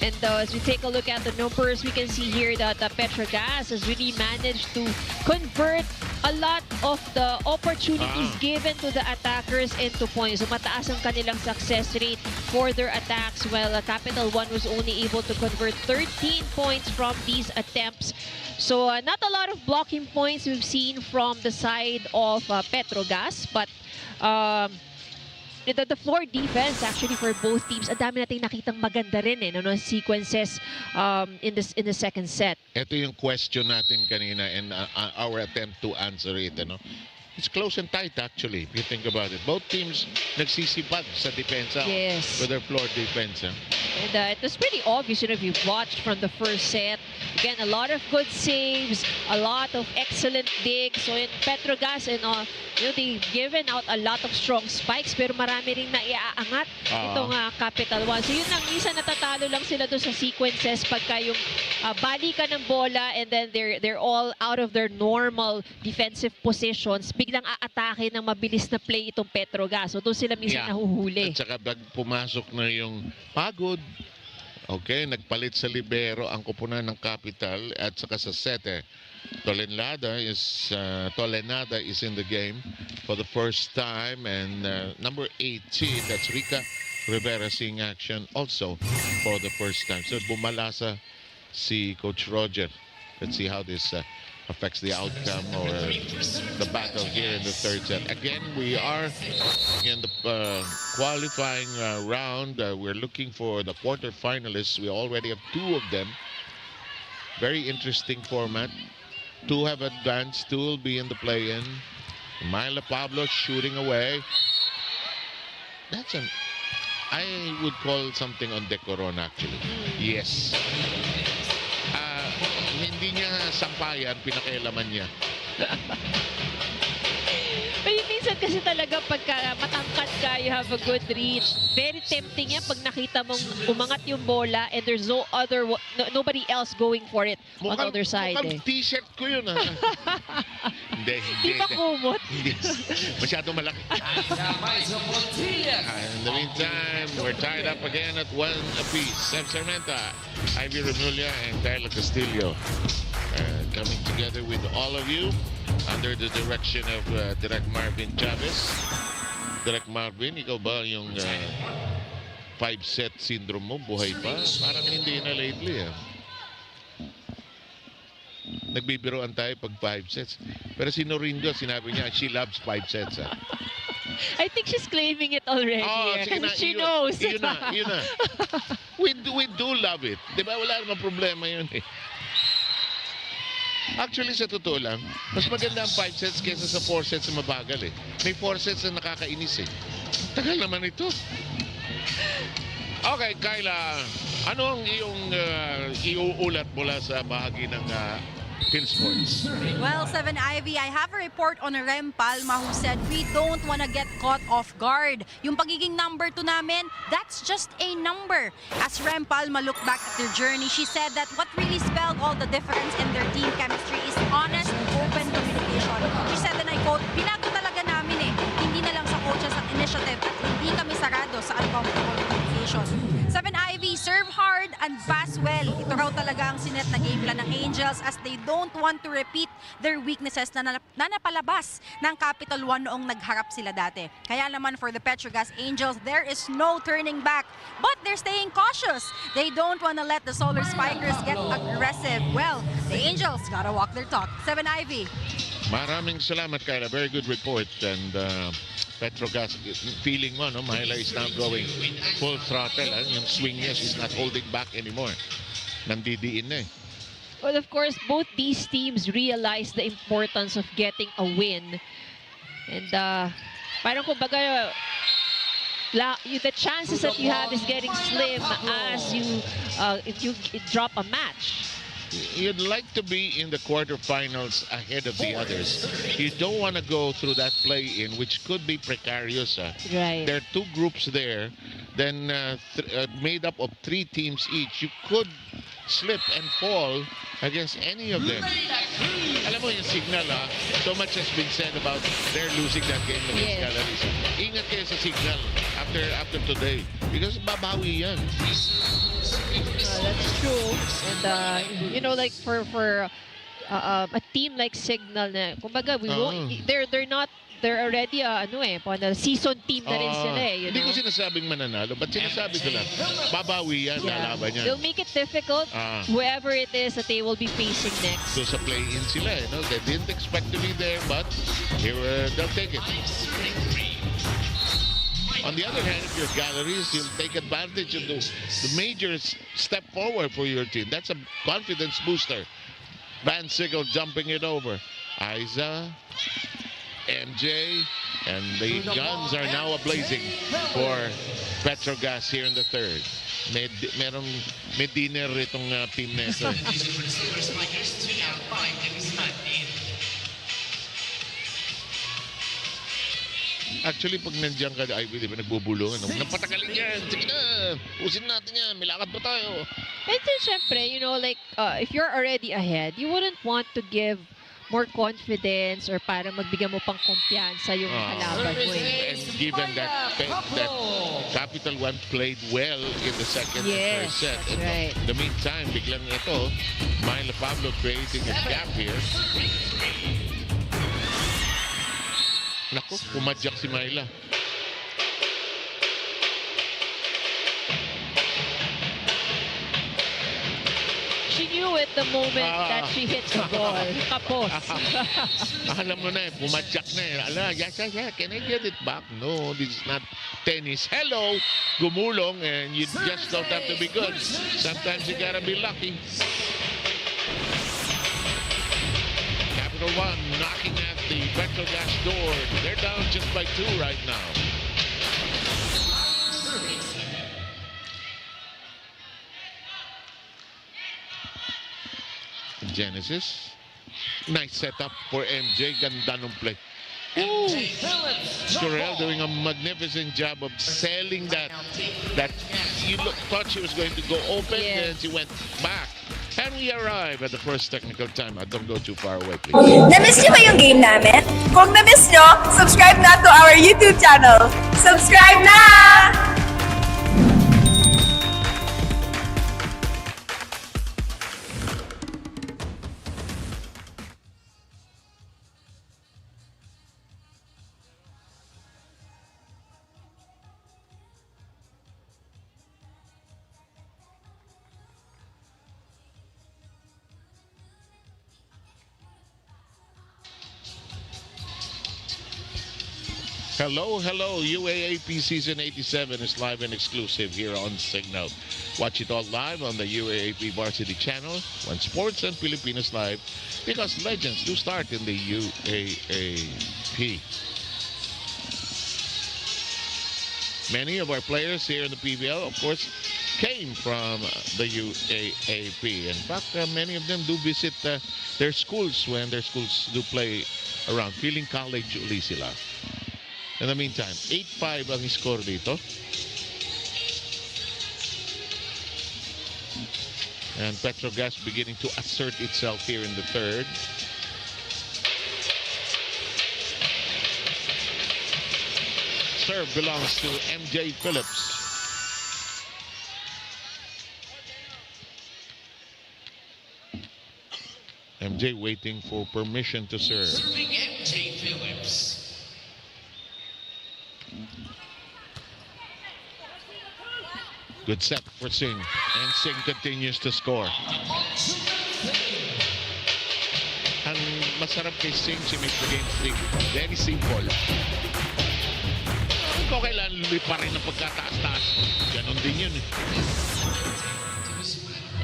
And as we take a look at the numbers, we can see here that Petro Gazz has really managed to convert a lot of the opportunities given to the attackers into points. So mataas ang kanilang success rate for their attacks, while Capital One was only able to convert 13 points from these attempts. So not a lot of blocking points we've seen from the side of Petro Gazz, but the floor defense actually for both teams, ang dami nating nakitang maganda rin sequences in the second set. Ito yung question natin kanina and our attempt to answer it. It's close and tight actually, if you think about it. Both teams nagsisipag sa depensa with their floor defense. And it was pretty obvious, if you've watched from the first set. Again, a lot of good saves, a lot of excellent digs. So in Petro Gazz and they've given out a lot of strong spikes, pero marami ring naiaangat itong Capital One. So yun lang, isa natatalo lang sila doon sa sequences pagka yung balikan ng bola and then they're all out of their normal defensive positions. Biglang aatake ng mabilis na play itong Petro Gazz. So doon sila minsan nahuhuli. At saka pumasok na yung pagod. Okay, nagpalit sa libero ang kupunan ng Capital at saka sa sete. Tolenada is in the game for the first time, and number 18, that's Rica Rivera, seeing action also for the first time. So bumalasa si Coach Roger. Let's see how this affects the outcome or the battle here in the third set. Again, we are in the qualifying round. We're looking for the quarterfinalists. We already have two of them. Very interesting format. Two have advanced, two will be in the play-in. Myla Pablo shooting away. That's I would call something on Decoron actually. Yes. Hindi niya sampayan, pinakialaman niya. Pero minsan kasi talaga pagka matangkad ka, you have a good reach. Very tempting yan pag nakita mong umangat yung bola and there's nobody else going for it on the other side. Mukhang t-shirt ko yun Hindi. Di ba kumot? Hindi. Masyado malaki. In the meantime, we're tied up again at 1 apiece. Seb Sarmenta, Ivy Remulla, and Tyler Castillo coming together with all of you under the direction of Direct Marvin Chavez. Direct Marvin, ikaw ba yung 5-set syndrome mo? Buhay pa? Parang hindi na lately. Nagbibiroan tayo pag 5 sets. Pero si Norindo, sinabi niya, she loves 5 sets. I think she's claiming it already. She knows. Yun na. We do love it. Di ba? Wala namang problema yun Actually, sa totoo lang, mas maganda ang 5 sets kaysa sa 4 sets na mabagal May 4 sets na nakakainis Tagal naman ito. Okay, Kyla, ano ang iyong iuulat mula sa bahagi ng Phil Sports? Well, 7 Ivy, I have a report on Rem Palma who said we don't want to get caught off guard. Yung pagiging number 2 namin, that's just a number. As Rem Palma looked back at their journey, she said that what really spelled all the difference in their team chemistry is honest, open communication. She said, and I quote, "Binago talaga namin hindi na lang sa coaches at initiative at hindi kami sarado sa uncomfortable communication." 7 Ivy, serve hard and pass well. Ito raw talaga ang sinet na game plan ng Angels as they don't want to repeat their weaknesses na napalabas ng Capital One noong nagharap sila dati. Kaya naman for the Petro Gazz Angels, there is no turning back. But they're staying cautious. They don't want to let the Solar Spikers get aggressive. Well, the Angels gotta walk their talk. 7 Ivy. Maraming salamat, Kyla. Very good report. And Petro Gazz, feeling mo, Myla is now going full throttle. Yung swing niya, she's not holding back anymore. Nandidiin na Well, of course, both these teams realize the importance of getting a win. And Parang kumbaga, the chances that you have is getting slim as you if you drop a match. You'd like to be in the quarterfinals ahead of the others. You don't want to go through that play-in, which could be precarious. Right. There are 2 groups there, then made up of 3 teams each. You could slip and fall against any of them. Alam mo yung signal, so much has been said about they're losing that game against Galleries. Ingat kayo sa signal after today, because babawi yan. That's true. And you know, like for a team like Signal, na kumbaga we won't. They're already season team na rin sila eh. Hindi ko sinasabing mananalo, but sinasabi ko lang, babawi yan, lalaban yan. They'll make it difficult, whoever it is that they will be facing next. So sa play-in sila, they didn't expect to be there, but they'll take it. On the other hand, if you're Galleries, you'll take advantage of the major step forward for your team. That's a confidence booster. Van Siegel jumping it over. Isa, MJ, and the guns are now ablazing for Petro Gazz here in the third. May dinner itong team na ito. Actually, pag nandiyan ka, di ba nagbubulungan? Napatagalin yan! Sige na! Pusin natin yan! May lakad pa tayo! And then, syempre, you know, like, if you're already ahead, you wouldn't want to give more confidence or para magbigyan mo pang kumpiyansa yung kalaban mo. And given that Capital 1 played well in the second and third set. Right. In the meantime, biglang ito, Myla Pablo creating a gap here. Naku, pumadyak si Myla. She knew it the moment that she hit the ball. Kapos. Alam mo na pumadyak na Ala, can I get it back? No, this is not tennis. Hello, gumulong, and you just don't have to be good. Sometimes you gotta be lucky. Capital 1 knocking at the Petro Gazz door. They're down just by 2 right now. Genesis. Nice setup for MJ. Ganda ng play. Sorel doing a magnificent job of selling that you thought she was going to go open, and she went back. And we arrive at the first technical time. Don't go too far away, please. Na-miss niyo ba yung game namin? Kung na-miss niyo, subscribe na to our YouTube channel. Subscribe na! Hello, UAAP Season 87 is live and exclusive here on Signal. Watch it all live on the UAAP Varsity channel when Sports and Filipinos Live, because legends do start in the UAAP. Many of our players here in the PVL, of course, came from the UAAP. In fact, many of them do visit their schools when their schools do play around. Feeling college uli sila. In the meantime, 8-5 ang score dito. And Petro Gazz beginning to assert itself here in the third. Serve belongs to MJ Phillips. MJ waiting for permission to serve. Serving MJ Phillips. Good set for Singh, and Singh continues to score. Ang masarap kay Singh, she makes the game very simple. Kung kailan pa rin ang pagkataas-taas, ganun din yun eh.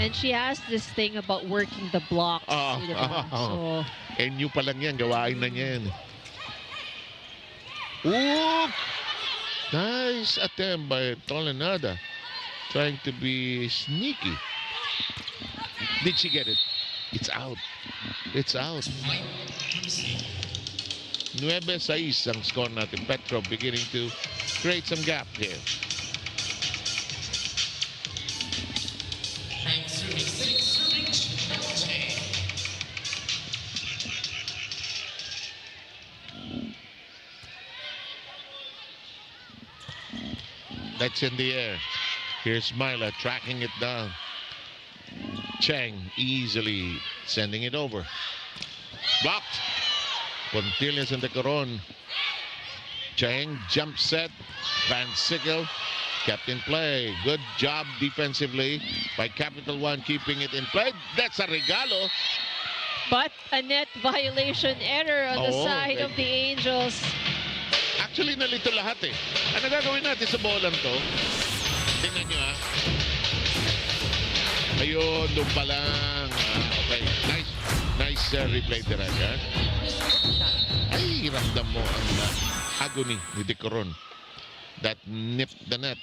And she has this thing about working the blocks. So, new pa lang yan, gawain na niya yan. Ooh! Nice attempt by Tolenada. Trying to be sneaky. Did she get it? It's out. It's out. 9-6 ang score natin. Petro beginning to create some gap here. That's in the air. Here's Myla tracking it down. Cheng easily sending it over. Blocked. Pontillas and the Coron. Cheng jump set. Van Sickle kept in play. Good job defensively by Capital One keeping it in play. That's a regalo. But a net violation error on the side of the Angels. Actually, nalito lahat eh. Ano gagawin natin sa bolang to? Tingnan nyo ha. Ayun, doon pa lang. Okay, nice replay direct ha. Ay, ramdam mo ang agony ni De Coron. That nipped the net.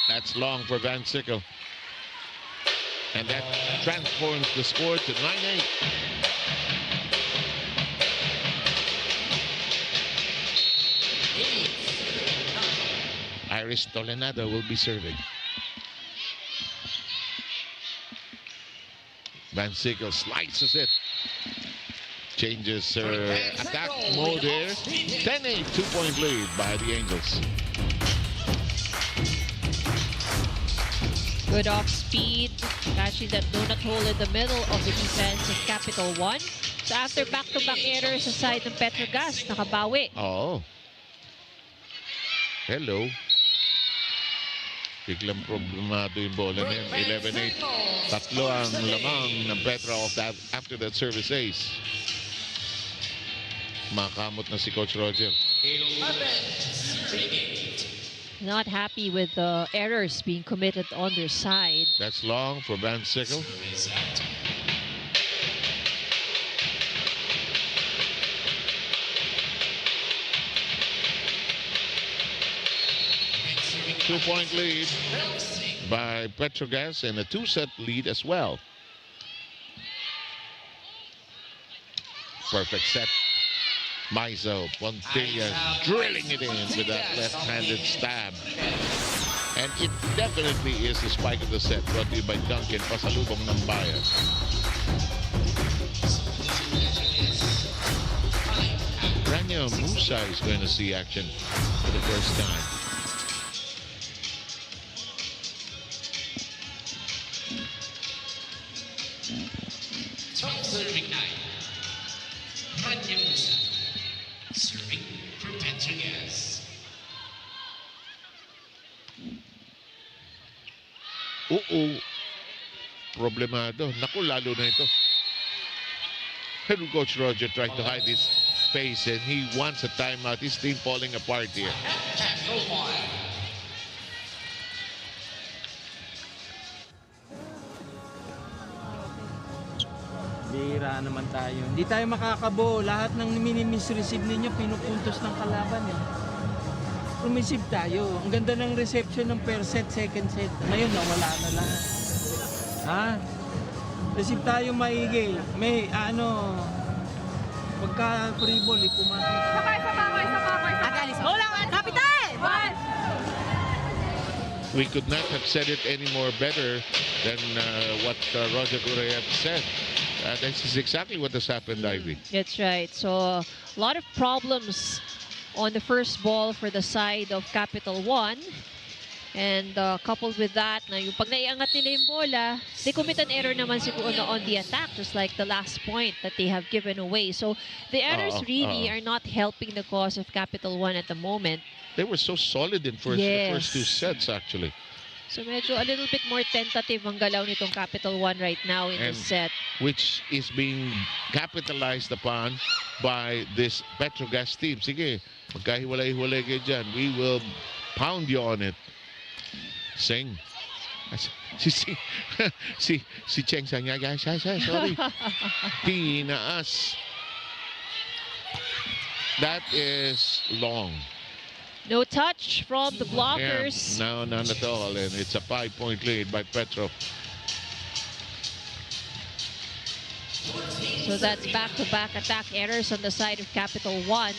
That's long for Van Sickle. And that transforms the score to 9-8. Iris Tolenada will be serving. Van Sickle slices it. Changes her attack mode here. 10-8, 2-point lead by the Angels. Good off speed, catching that donut hole in the middle of the defense of Capital One. So after back-to-back errors sa side ng Petro Gazz, nakabawi. Oh. Hello. Biglang problemado yung bola na yan. 11-8. Tatlo ang lamang ng Petro after that service ace. Makamot na si Coach Roger. Not happy with the errors being committed on their side. That's long for Van Sickle. Two-point lead by Petro Gazz and a two-set lead as well. Perfect set. Maizo Pontilla drilling it in with that left-handed stab. And it definitely is the spike of the set, brought to you by Duncan, pasalubong ng bayan. Rania Musa is going to see action for the first time. Serving nine. Rania Musa. Serving for Petro Gazz. Problemado. Naku, lalo na ito. And Coach Roger tried to hide his face and he wants a timeout. His team falling apart here. Bira naman tayo. Hindi tayo makakabuo. Lahat ng mini-miss-receive ninyo, pinupuntos ng kalaban eh. Rumisip tayo. Ang ganda ng reception ng first set, second set. Ngayon, nawala na lahat. Ha? Receive tayo maigi. May pagka free ball, pumasok. We could not have said it any more better than what Roger Gurayef said. This is exactly what has happened, Ivy. That's right. So a lot of problems on the first ball for the side of Capital One. And coupled with that, na yung pag naiangat nila yung bola, they commit an error naman siguro on the attack, just like the last point that they have given away. So the errors really are not helping the cause of Capital One at the moment. They were so solid in the first two sets, actually. So medyo a little bit more tentative ang galaw nitong Capital One right now in this set. Which is being capitalized upon by this Petro Gazz team. Sige, magkahiwalay-hiwalay kayo dyan. We will pound you on it. Sing. Si Cheng sang sorry. Tinaas. That is long. No touch from the Yeah, blockers. no, none at all. And it's a 5-point lead by Petro. So that's back-to-back attack errors on the side of Capital One.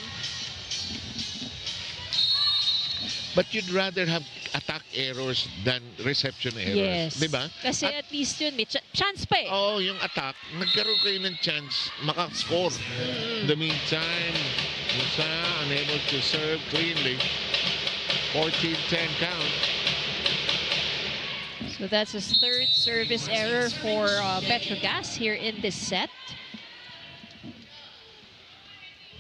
But you'd rather have attack errors than reception errors. Yes. Diba? Kasi at least yun, may chance pa eh. Oh, yung attack, nagkaroon kayo ng chance makascore. In the meantime, Musa unable to serve cleanly. 14-10 count. So that's his third service error for Petro Gazz here in this set.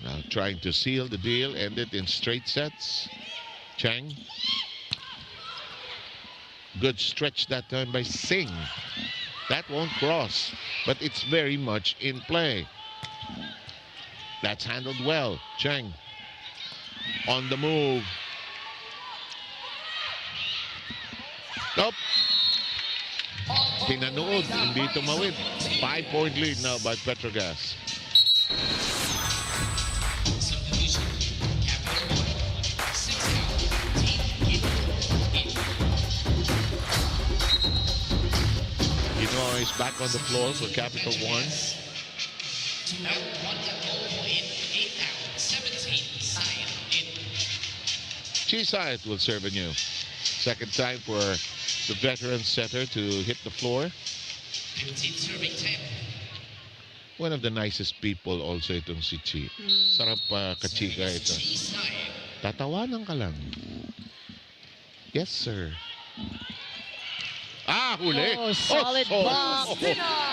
Now trying to seal the deal, ended in straight sets. Chang. Good stretch that time by Singh. That won't cross, but it's very much in play. That's handled well. Chang on the move. Nope. Tinanood, hindi tumawid. 5-point lead now by Petro Gazz. Is back on the floor for Capital One. Chisayat will serve anew. Second time for the veteran setter to hit the floor. One of the nicest people also itong si Chi. Sarap kachika ito. Tatawanan ka lang. Yes, sir. Ah, huli. Oh, solid block.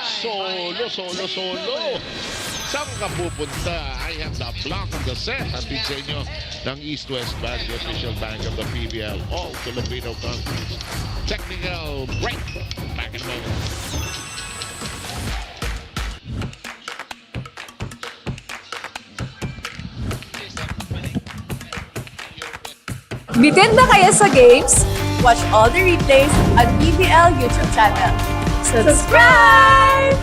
Solo. Saan ka pupunta? I have the block of the set. Hatid sa inyo ng East-West Bank, the official bank of the PVL All-Filipino Conference. Technical break. Back in a moment. Bitin na kaya sa games? Watch all the replays on PVL YouTube channel. Subscribe!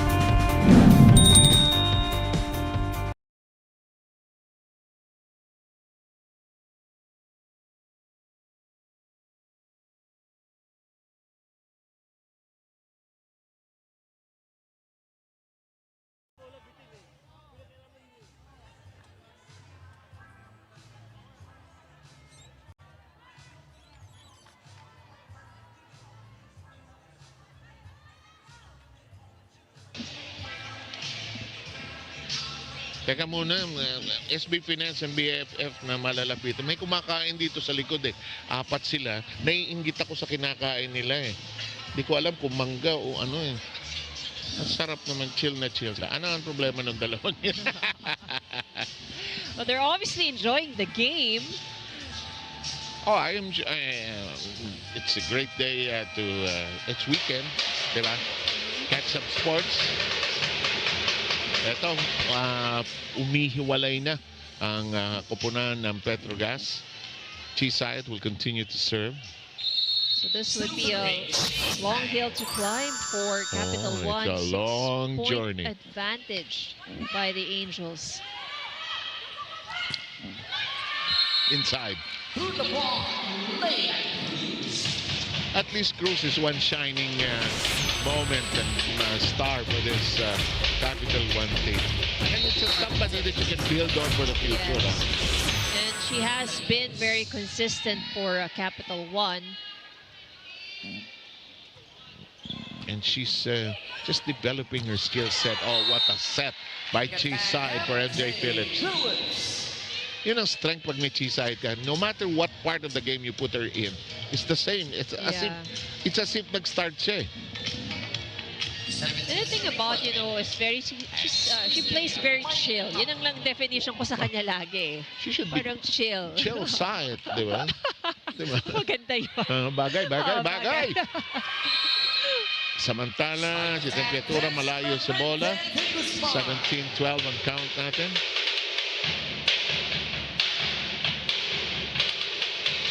Teka muna, SB Finance and BFF na malalapit. May kumakain dito sa likod eh. 4 sila. Naiinggit ako sa kinakain nila eh. Di ko alam kung mangga o ano eh. Ang sarap naman, chill na chill. Ano ang problema ng dalawang yun? Well, they're obviously enjoying the game. Oh, it's a great day it's weekend, di ba? Catch up sports. Ito, umihiwalay na ang koponan ng Petro Gazz. Chisayat will continue to serve. So this would be a long hill to climb for Capital One. It's a long journey. Advantage by the Angels. Inside. At least Cruz is one shining moment and star for this Capital One team. And it's somebody that you can build on for the future. Yes. And she has been very consistent for Capital One. And she's just developing her skill set. Oh, what a set by Chisay for MJ Phillips. Yun ang strength pag may Chisay ka. No matter what part of the game you put her in, it's the same. It's as if nag-start siya eh. And the thing about, is she plays very chill. Yun ang lang definition ko sa kanya lagi. She should Parang be chill. chill side, di ba? Diba? Maganda yun. Bagay. Samantala, si Temperatura malayo sa bola. 17-12 ang count natin.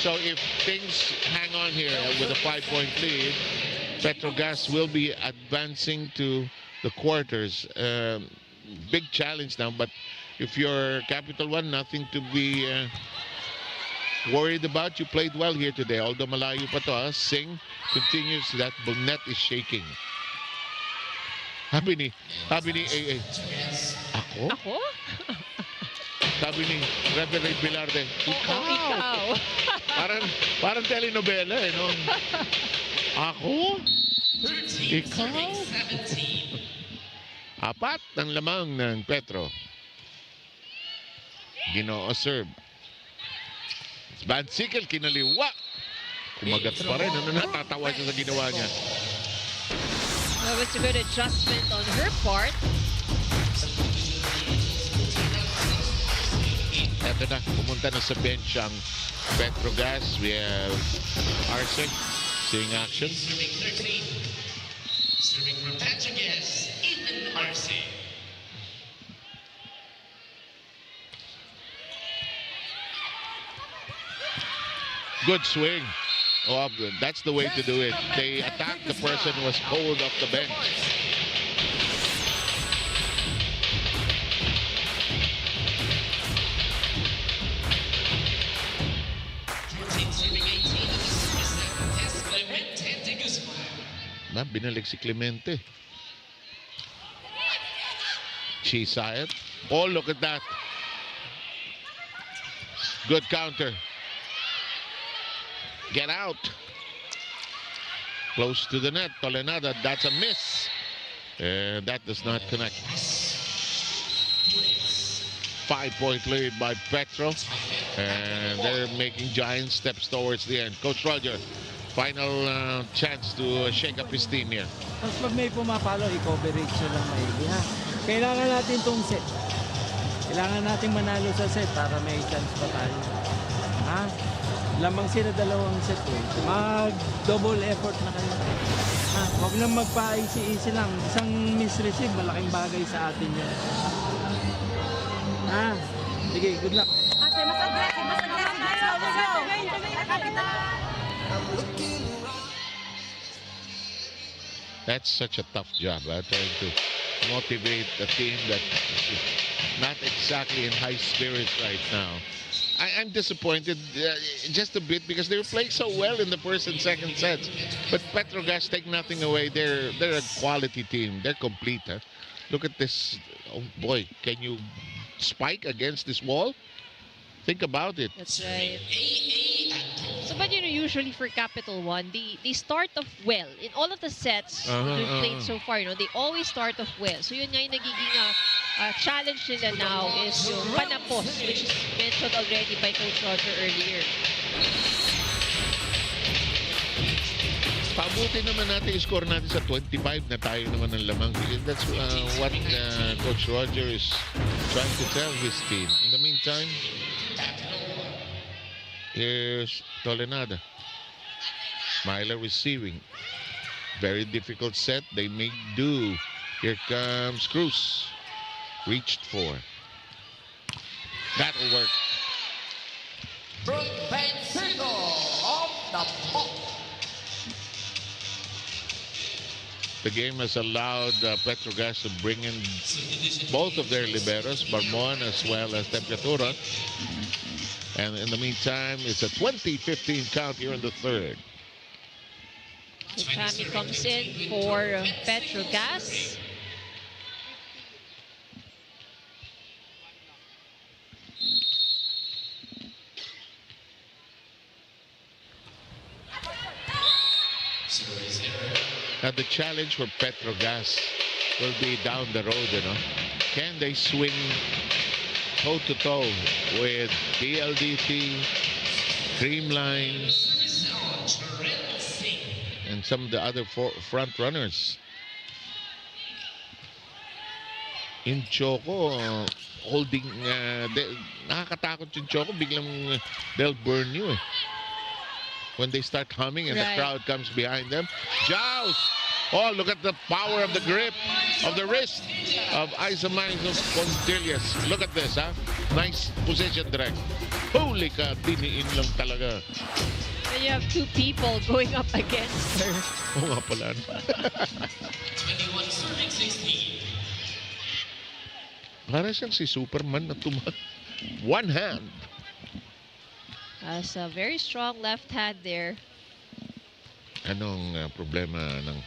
So if things hang on here with a 5-point lead, Petro Gazz will be advancing to the quarters. Big challenge now, but if you're Capital One, nothing to be worried about. You played well here today. Although malayo pa to, Singh continues. That net is shaking. Sabi ni AA. Ako? Ako? Sabi ni Reverend Bilarde. Ikaw. Ikaw. Parang telenovela eh, no? Ako? Ikaw? 4 ang lamang ng Petro. Ginoo serve. Van Sickle kinaliwa. Kumagat pa rin. Ano, natatawa siya sa ginawa niya. That was a good adjustment on her part. Eto na, pumunta na sa bench ang Petro Gazz. We have Arce seeing action. Serving from Petro Gazz, Ethan Arce. Good swing. Oh, that's the way to do it. They attack the person who was pulled off the bench. Serving 18 of the Super 7 test Clemente de Guzman. Binalik si Clemente. She saw it. Oh, look at that. Good counter. Get out. Close to the net. Tolenada, that's a miss. That does not connect. 5-point lead by Petro. And they're making giant steps towards the end. Coach Roger, final chance to shake up his team here. Tapos pag may pumapalo, i-coverage siya lang maigi, ha? Kailangan natin tong set. Kailangan natin manalo sa set para may chance pa tayo. Ha? Lamang sila dalawang set eh. Mag-double effort na kayo. Ha? Huwag lang magpa-easy-easy lang. Isang misreceive, malaking bagay sa atin yan. Ha? Sige, good luck. Mas aggressive, mas aggressive. That's such a tough job, trying to motivate a team that is not exactly in high spirits right now. I'm disappointed just a bit because they were playing so well in the first and second sets. But Petro Gazz take nothing away. They're a quality team. They're complete. Huh? Look at this. Oh boy, can you spike against this wall? Think about it. That's right. So, but usually for Capital One, they start off well. In all of the sets we've played so far, they always start off well. So yun nga yung nagiging challenge nila now is yung panapos, which is mentioned already by Coach Roger earlier. Pabuti naman natin yung score natin sa 25 na tayo naman ng lamang. That's what Coach Roger is trying to tell his team. In the meantime, here's Tolenada. Myler receiving. Very difficult set. They make do. Here comes Cruz. Reached for. That'll work. Vencido off the ball. The game has allowed Petro Gazz to bring in both of their liberos, Barmon as well as Temperatura. And in the meantime, it's a 20-15 count here in the third. Chami comes in for Petro Gazz. Now the challenge for Petro Gazz will be down the road, Can they swing toe-to-toe with DLDT, Creamline, and some of the other front runners? In Choco, holding, nakakatakot yung Choco, biglang they'll burn you eh. When they start humming and the crowd comes behind them. Joust! Oh, look at the power of the grip, of the wrist of Isamanis Contillas. Look at this, huh? Nice position direct. Holy ka, diniin lang talaga. And you have two people going up against her. Oo nga pala. 21 serving 16. Para siyang si Superman na one hand. Has a very strong left hand there. Anong problema ng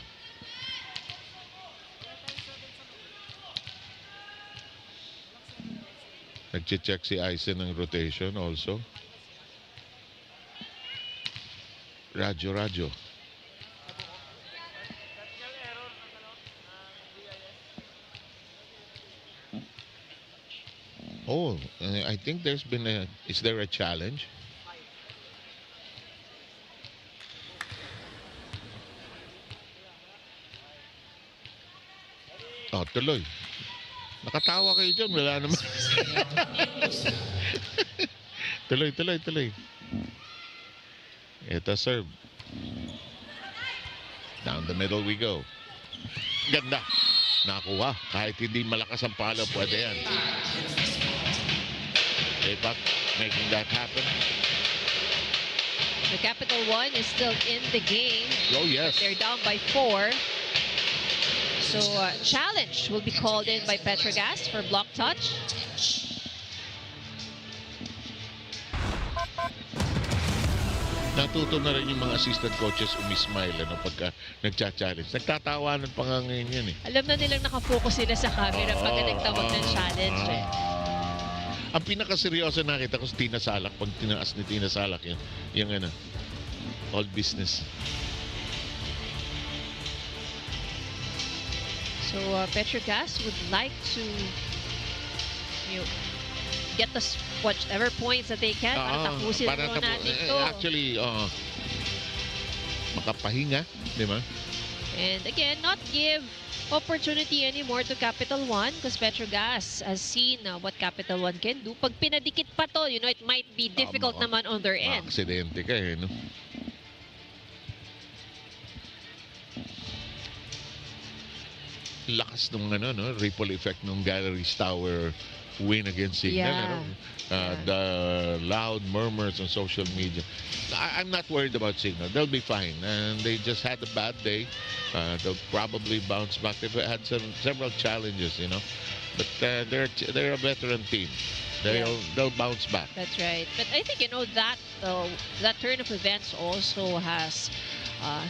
nag-check si Aizen ng rotation also. Radyo. Oh, I think is there a challenge? Oh, tuloy. Nakatawa kayo dyan. Wala naman. Tuloy. Ito serve. Down the middle we go. Ganda. Nakuha. Kahit hindi malakas ang palo, pwede yan. Apak making that happen. The Capital One is still in the game. Oh, yes. They're down by 4. So, challenge will be called in by Petro Gazz for block touch. Natuto na rin yung mga assistant coaches umismile pagka nagcha-challenge. Nagtatawanan pa nga ngayon yan eh. Alam na nilang nakafocus sila sa camera pag nagtawag ng challenge eh. Ang pinakaseryoso nakita ko si Tina Salak. Pag tinaas ni Tina Salak yung all business. So Petro Gazz would like to get the whatever points that they can para tapusin natin to. Actually, makapahinga, di ba? And again, not give opportunity anymore to Capital One because Petro Gazz has seen what Capital One can do. Pag pinadikit pa to, it might be difficult naman on their end. Aksidente ka no? Lakas nung ripple effect ng Gallery's Tower win against Signal. The loud murmurs on social media. I'm not worried about Signal. They'll be fine. And they just had a bad day. They'll probably bounce back. They've had several challenges, But they're a veteran team. They'll bounce back. That's right. But I think that turn of events also has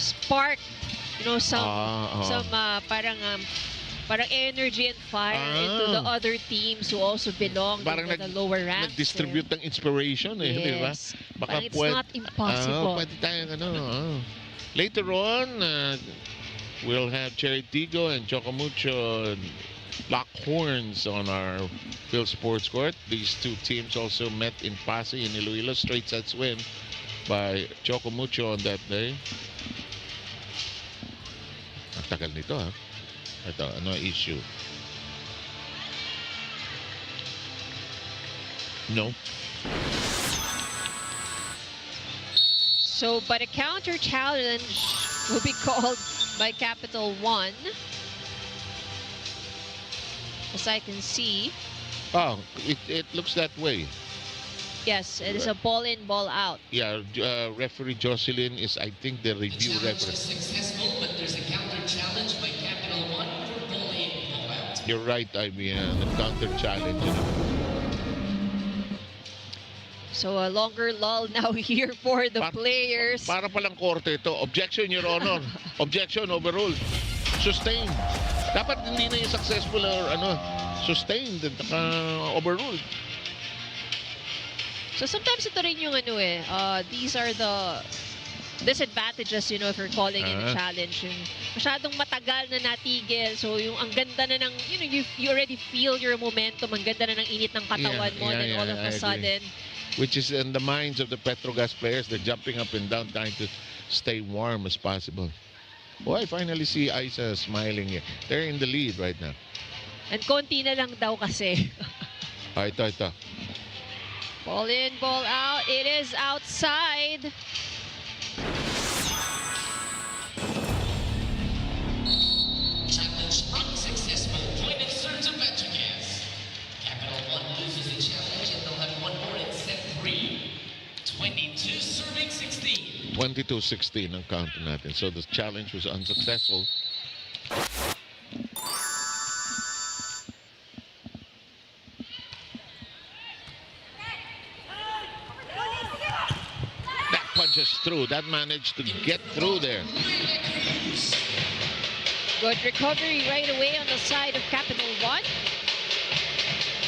sparked some parang energy and fire into the other teams who also belong to the lower ranks. Nag-distribute ng inspiration yes. Di ba? Baka it's not impossible. Pwede tayong Later on, we'll have Cherry Tigo and Chocomucho lock horns on our Phil Sports Court. These two teams also met in Pasay in Iloilo. Straight sets win by Chocomucho on that day. Ang tagal nito Ito, ano issue? No. So, but a counter challenge will be called by Capital One. As I can see. Oh, it looks that way. Yes, it is a ball in, ball out. Yeah, referee Jocelyn is, I think, the review referee. Successful, but there's a counter challenge by Capital One for ball in, ball out. You're right, I mean, the counter challenge. So a longer lull now here for the players. Para palang korte ito. Objection, Your Honor. Objection, overruled. Sustained. Dapat hindi na yung successful or sustained at overruled. So sometimes ito rin yung these are the disadvantages, if you're calling in a challenge. Yung masyadong matagal na natigil. So yung ang ganda na ng, you already feel your momentum. Ang ganda na ng init ng katawan mo. Then all of a sudden. Which is in the minds of the Petro Gazz players. They're jumping up and down trying to stay warm as possible. Oh, I finally see Isa smiling here. They're in the lead right now. And konti na lang daw kasi. Ito. Ball in, ball out. It is outside. Challenge unsuccessful. Point of serve to Petro Gazz. Capital One loses the challenge and they'll have one more in set 3. 22 serving 16. 22-16 ang count natin. So the challenge was unsuccessful. through. That managed to get through there. Good recovery right away on the side of Capital One.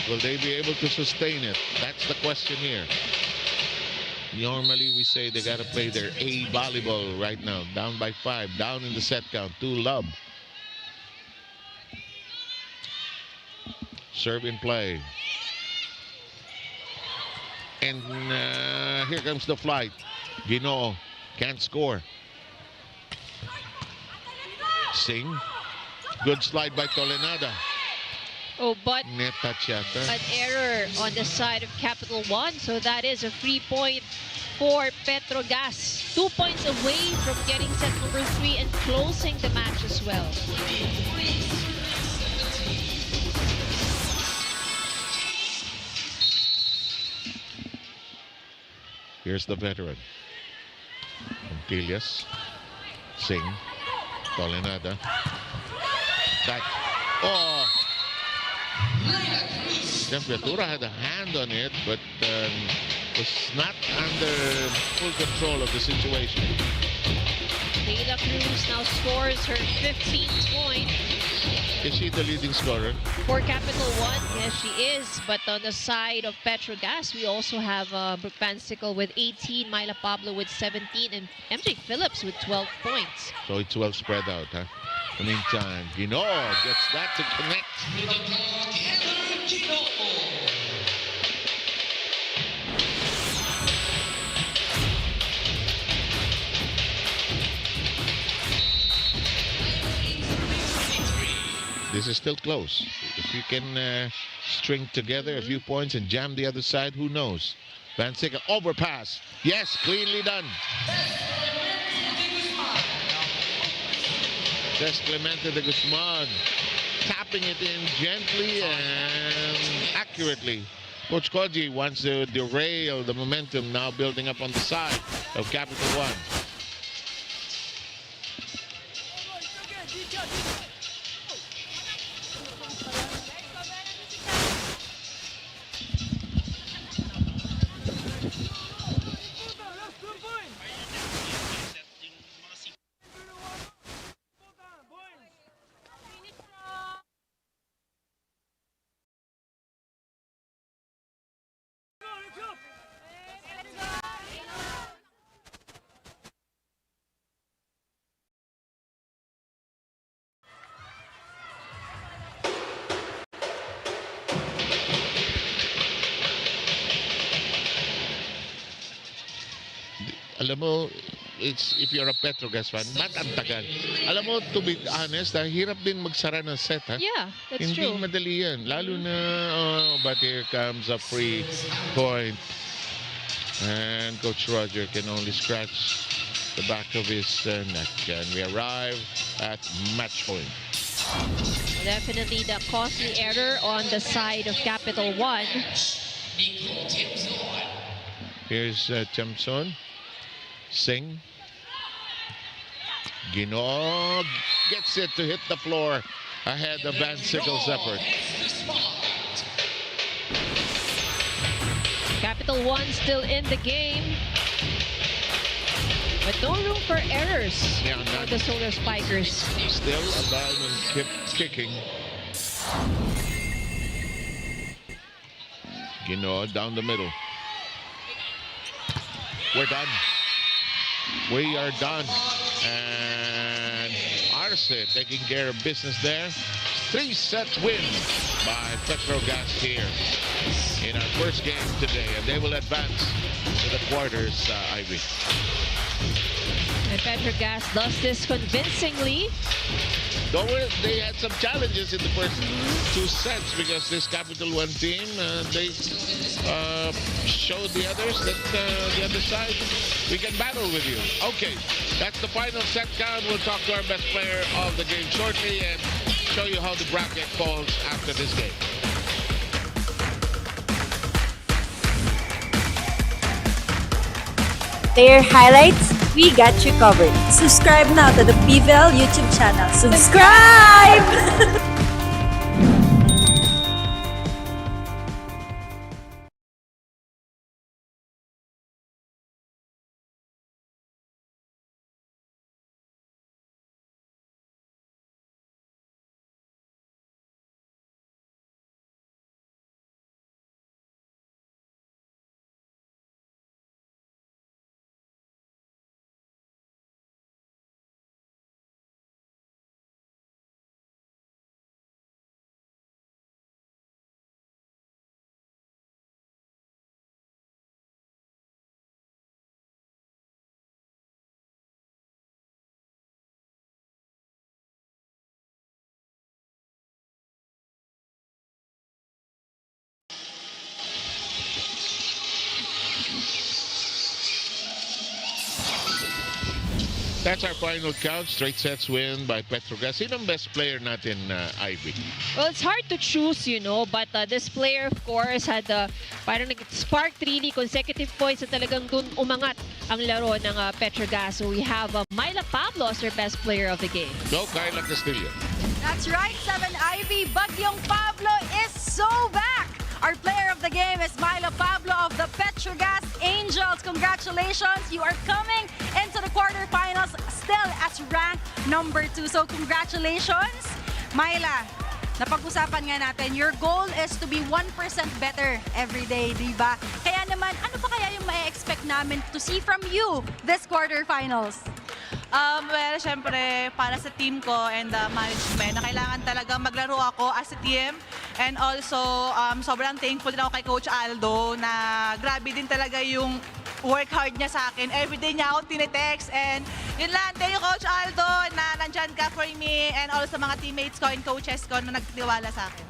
Will they be able to sustain it? That's the question here. Normally we say they got to play their A volleyball right now. Down by 5, down in the set count. 2-love. Serve in play. And here comes the flight. Ginoo can't score. Singh. Good slide by Tolenada. Oh, but Net touch yata. an error on the side of Capital One. So that is a free point for Petro Gazz. 2 points away from getting set number 3 and closing the match as well. Here's the veteran. Pompilius. Singh. Tolenada. Back. Oh! Temperatura had a hand on it, but was not under full control of the situation. Leila Cruz now scores her 15th point. Is she the leading scorer? For Capital One, yes, she is. But on the side of Petro Gazz, we also have Brooke Pansicle with 18, Myla Pablo with 17, and MJ Phillips with 12 points. So it's well spread out, huh? In the meantime, Ginoo gets that to connect. This is still close. If you can string together a few points and jam the other side, who knows? Van Sickle, overpass. Yes, cleanly done. Just Clemente de Guzman tapping it in gently and accurately. Coach Koji wants to derail the momentum now building up on the side of Capital One. Alam mo, it's, if you're a Petro Gazz fan, ba't ang tagal? Alam mo, to be honest, hirap din magsara ng set, ha? Yeah, that's Hindi true. madali yan. Lalo na, but here comes a free point. And Coach Roger can only scratch the back of his neck. And we arrive at match point. Definitely the costly error on the side of Capital One. Here's Chamson. Singh. Ginoo gets it to hit the floor ahead of Van Sickle's effort. Capital One still in the game. But no room for errors for the Solar Spikers. Still a diamond kicking. Ginoo down the middle. We're done. We are done. And Arce taking care of business there. 3-set win by Petro Gazz here in our first game today. And they will advance to the quarters, Ivy. And Petro Gazz does this convincingly. Though they had some challenges in the first 2 sets because this Capital One team, they showed the others that the other side, we can battle with you. Okay, that's the final set count. We'll talk to our best player of the game shortly and show you how the bracket falls after this game. Player highlights, we got you covered. Subscribe now to the PVL YouTube channel. Subscribe! That's our final count. Straight sets win by Petro Gazz. Sino ang best player natin, Ivy? Well, it's hard to choose, but this player, of course, had parang nag-sparked really consecutive points at talagang dun umangat ang laro ng Petro Gazz. So we have Myla Pablo as their best player of the game. Go, Kyla Castillo. That's right, 7 Ivy. Bagyong Pablo is so back. Our player of the game is Myla Pablo of the Petro Gazz Angels. Congratulations, you are coming into the quarterfinals still as ranked number 2. So congratulations, Myla. Napag-usapan nga natin, your goal is to be 1% better every day, di ba? Kaya naman, ano pa kaya yung ma-expect namin to see from you this quarterfinals? Well, syempre, para sa team ko and the management, na kailangan talaga maglaro ako as a team. And also, sobrang thankful din ako kay Coach Aldo na grabe din talaga yung work hard niya sa akin. Everyday niya ako tinetext. And yun lang, thank you Coach Aldo na nandyan ka for me and also mga teammates ko and coaches ko na nagtiwala sa akin.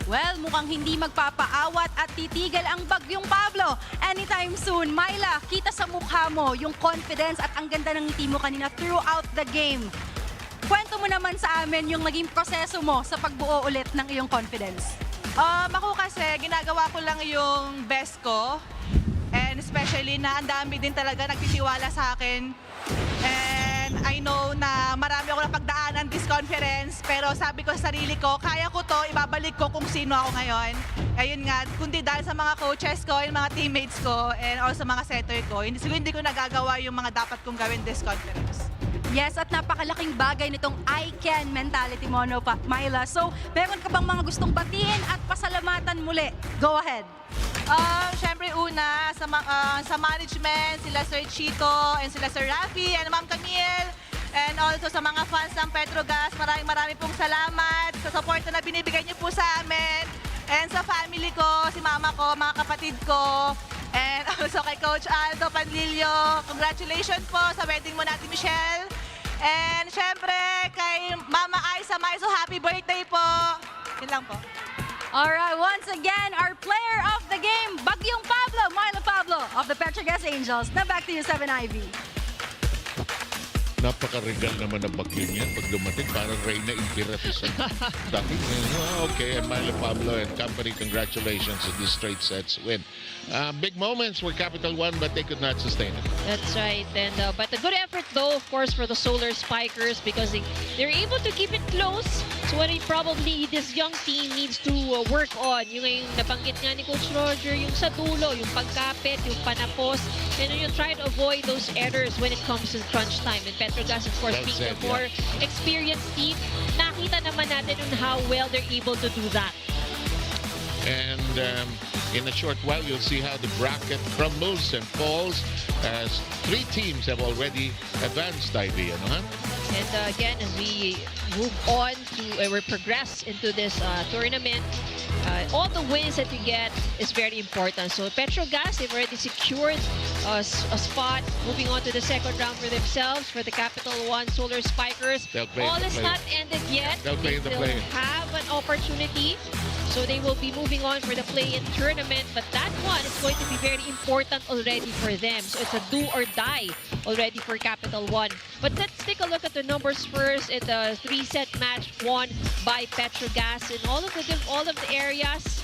Well, mukhang hindi magpapaawat at titigil ang Bagyong Pablo anytime soon. Myla, kita sa mukha mo yung confidence at ang ganda ng ngiti mo kanina throughout the game. Kwento mo naman sa amin yung naging proseso mo sa pagbuo ulit ng iyong confidence. Ako kasi, ginagawa ko lang yung best ko. And especially na ang dami din talaga nagtitiwala sa akin. And I know na marami ako napagdaanan this conference, pero sabi ko sa sarili ko, kaya ko to, ibabalik ko kung sino ako ngayon. Ayun nga, kundi dahil sa mga coaches ko, yung mga teammates ko, and also mga setter ko, hindi ko nagagawa yung mga dapat kong gawin this conference. Yes, at napakalaking bagay nitong I can mentality mo, no, Myla. So, meron ka bang mga gustong batiin at pasalamatan muli? Go ahead. Siyempre una, sa management, sila Sir Chico, and sila Sir Rafi, and Ma'am Camille, and also sa mga fans ng Petro Gazz, maraming pong salamat sa support na binibigay niyo po sa amin, and sa family ko, si mama ko, mga kapatid ko, and also kay Coach Aldo Panlilio, congratulations po sa wedding mo natin, Michelle, and siyempre kay Mama Aiza Maiso, happy birthday po. Yun lang po. Alright, once again, our player of the game, Bagyong Pablo, Myla Pablo of the Petro Gazz Angels. Now back to you, 7 Ivy. Napaka-regal naman ng Bagyo niyan. Pag dumating, parang Reyna Imperatriz. Okay, and Myla Pablo and company, congratulations on this straight sets win. Big moments for Capital1, but they could not sustain it. That's right. And but a good effort, though, of course, for the Solar Spikers because they're able to keep it close. So what probably this young team needs to work on, yung nabanggit nga ni Coach Roger, yung sa dulo, yung pagkapit, yung panapos, and you try to avoid those errors when it comes to crunch time. And Petro Gazz, of course, being a more experienced team, nakita naman natin on how well they're able to do that. And in a short while, you'll see how the bracket crumbles and falls as 3 teams have already advanced, Ivy. And again, as we move on to, we progress into this tournament, all the wins that you get is very important. So Petro Gazz, they've already secured a spot moving on to the second round for themselves, for the Capital1 Solar Spikers. All is not ended yet. They still have an opportunity. So they will be moving on for the play-in tournament, but that one is going to be very important already for them. So it's a do or die already for Capital1. But let's take a look at the numbers first. It's a 3-set match won by Petro Gazz in all of the areas.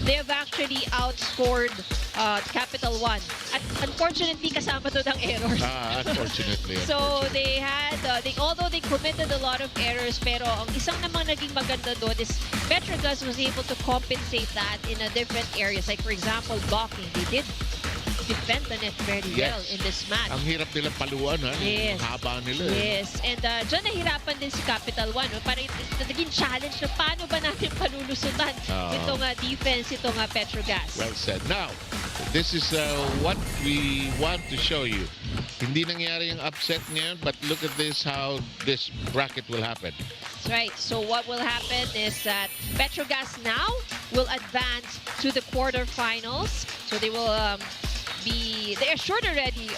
They have actually outscored Capital1. At unfortunately, kasama to ng errors. Unfortunately. So they had, although they committed a lot of errors, pero ang isang namang naging maganda doon is Petro Gazz was able to compensate that in a different areas. Like for example, blocking. They did defend the net very well in this match. Ang hirap nila paluan, ha? Yes. Ang haba nila. Yes. And dyan nahirapan din si Capital1. No? Parang naging challenge na paano ba natin palulusutan itong defense, itong Petro Gazz. Well said. Now, this is what we want to show you. Hindi nangyari yung upset ngayon, but look at this, how this bracket will happen. That's right. So what will happen is that Petro Gazz now will advance to the quarterfinals. So they will they assured already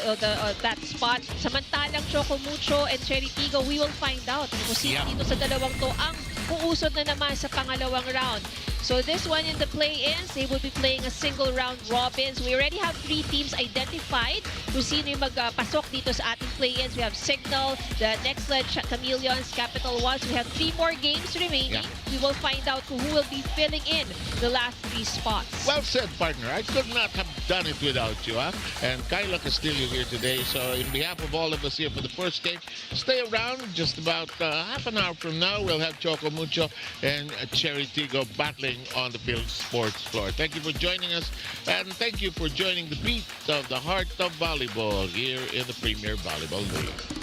that spot. Samantalang Chocomucho and Cherry Tigo, we will find out kung sino dito sa dalawang to ang uusod na naman sa pangalawang round. So this one in the play-ins, they will be playing a single round robins. We already have 3 teams identified kung sino yung magpasok dito sa ating play-ins. We have Signal, the Next Ledge, Chameleons, Capital1. So we have 3 more games remaining. Yeah. We will find out who will be filling in the last 3 spots. Well said, partner. I could not have done it without you, huh? And Kyla Castillo here today. So in behalf of all of us here for the first game, stay around. Just about half an hour from now, we'll have Choco Mucho and Cherry Tigo battling on the field sports floor. Thank you for joining us, and thank you for joining the beat of the heart of volleyball here in the Premier Volleyball League.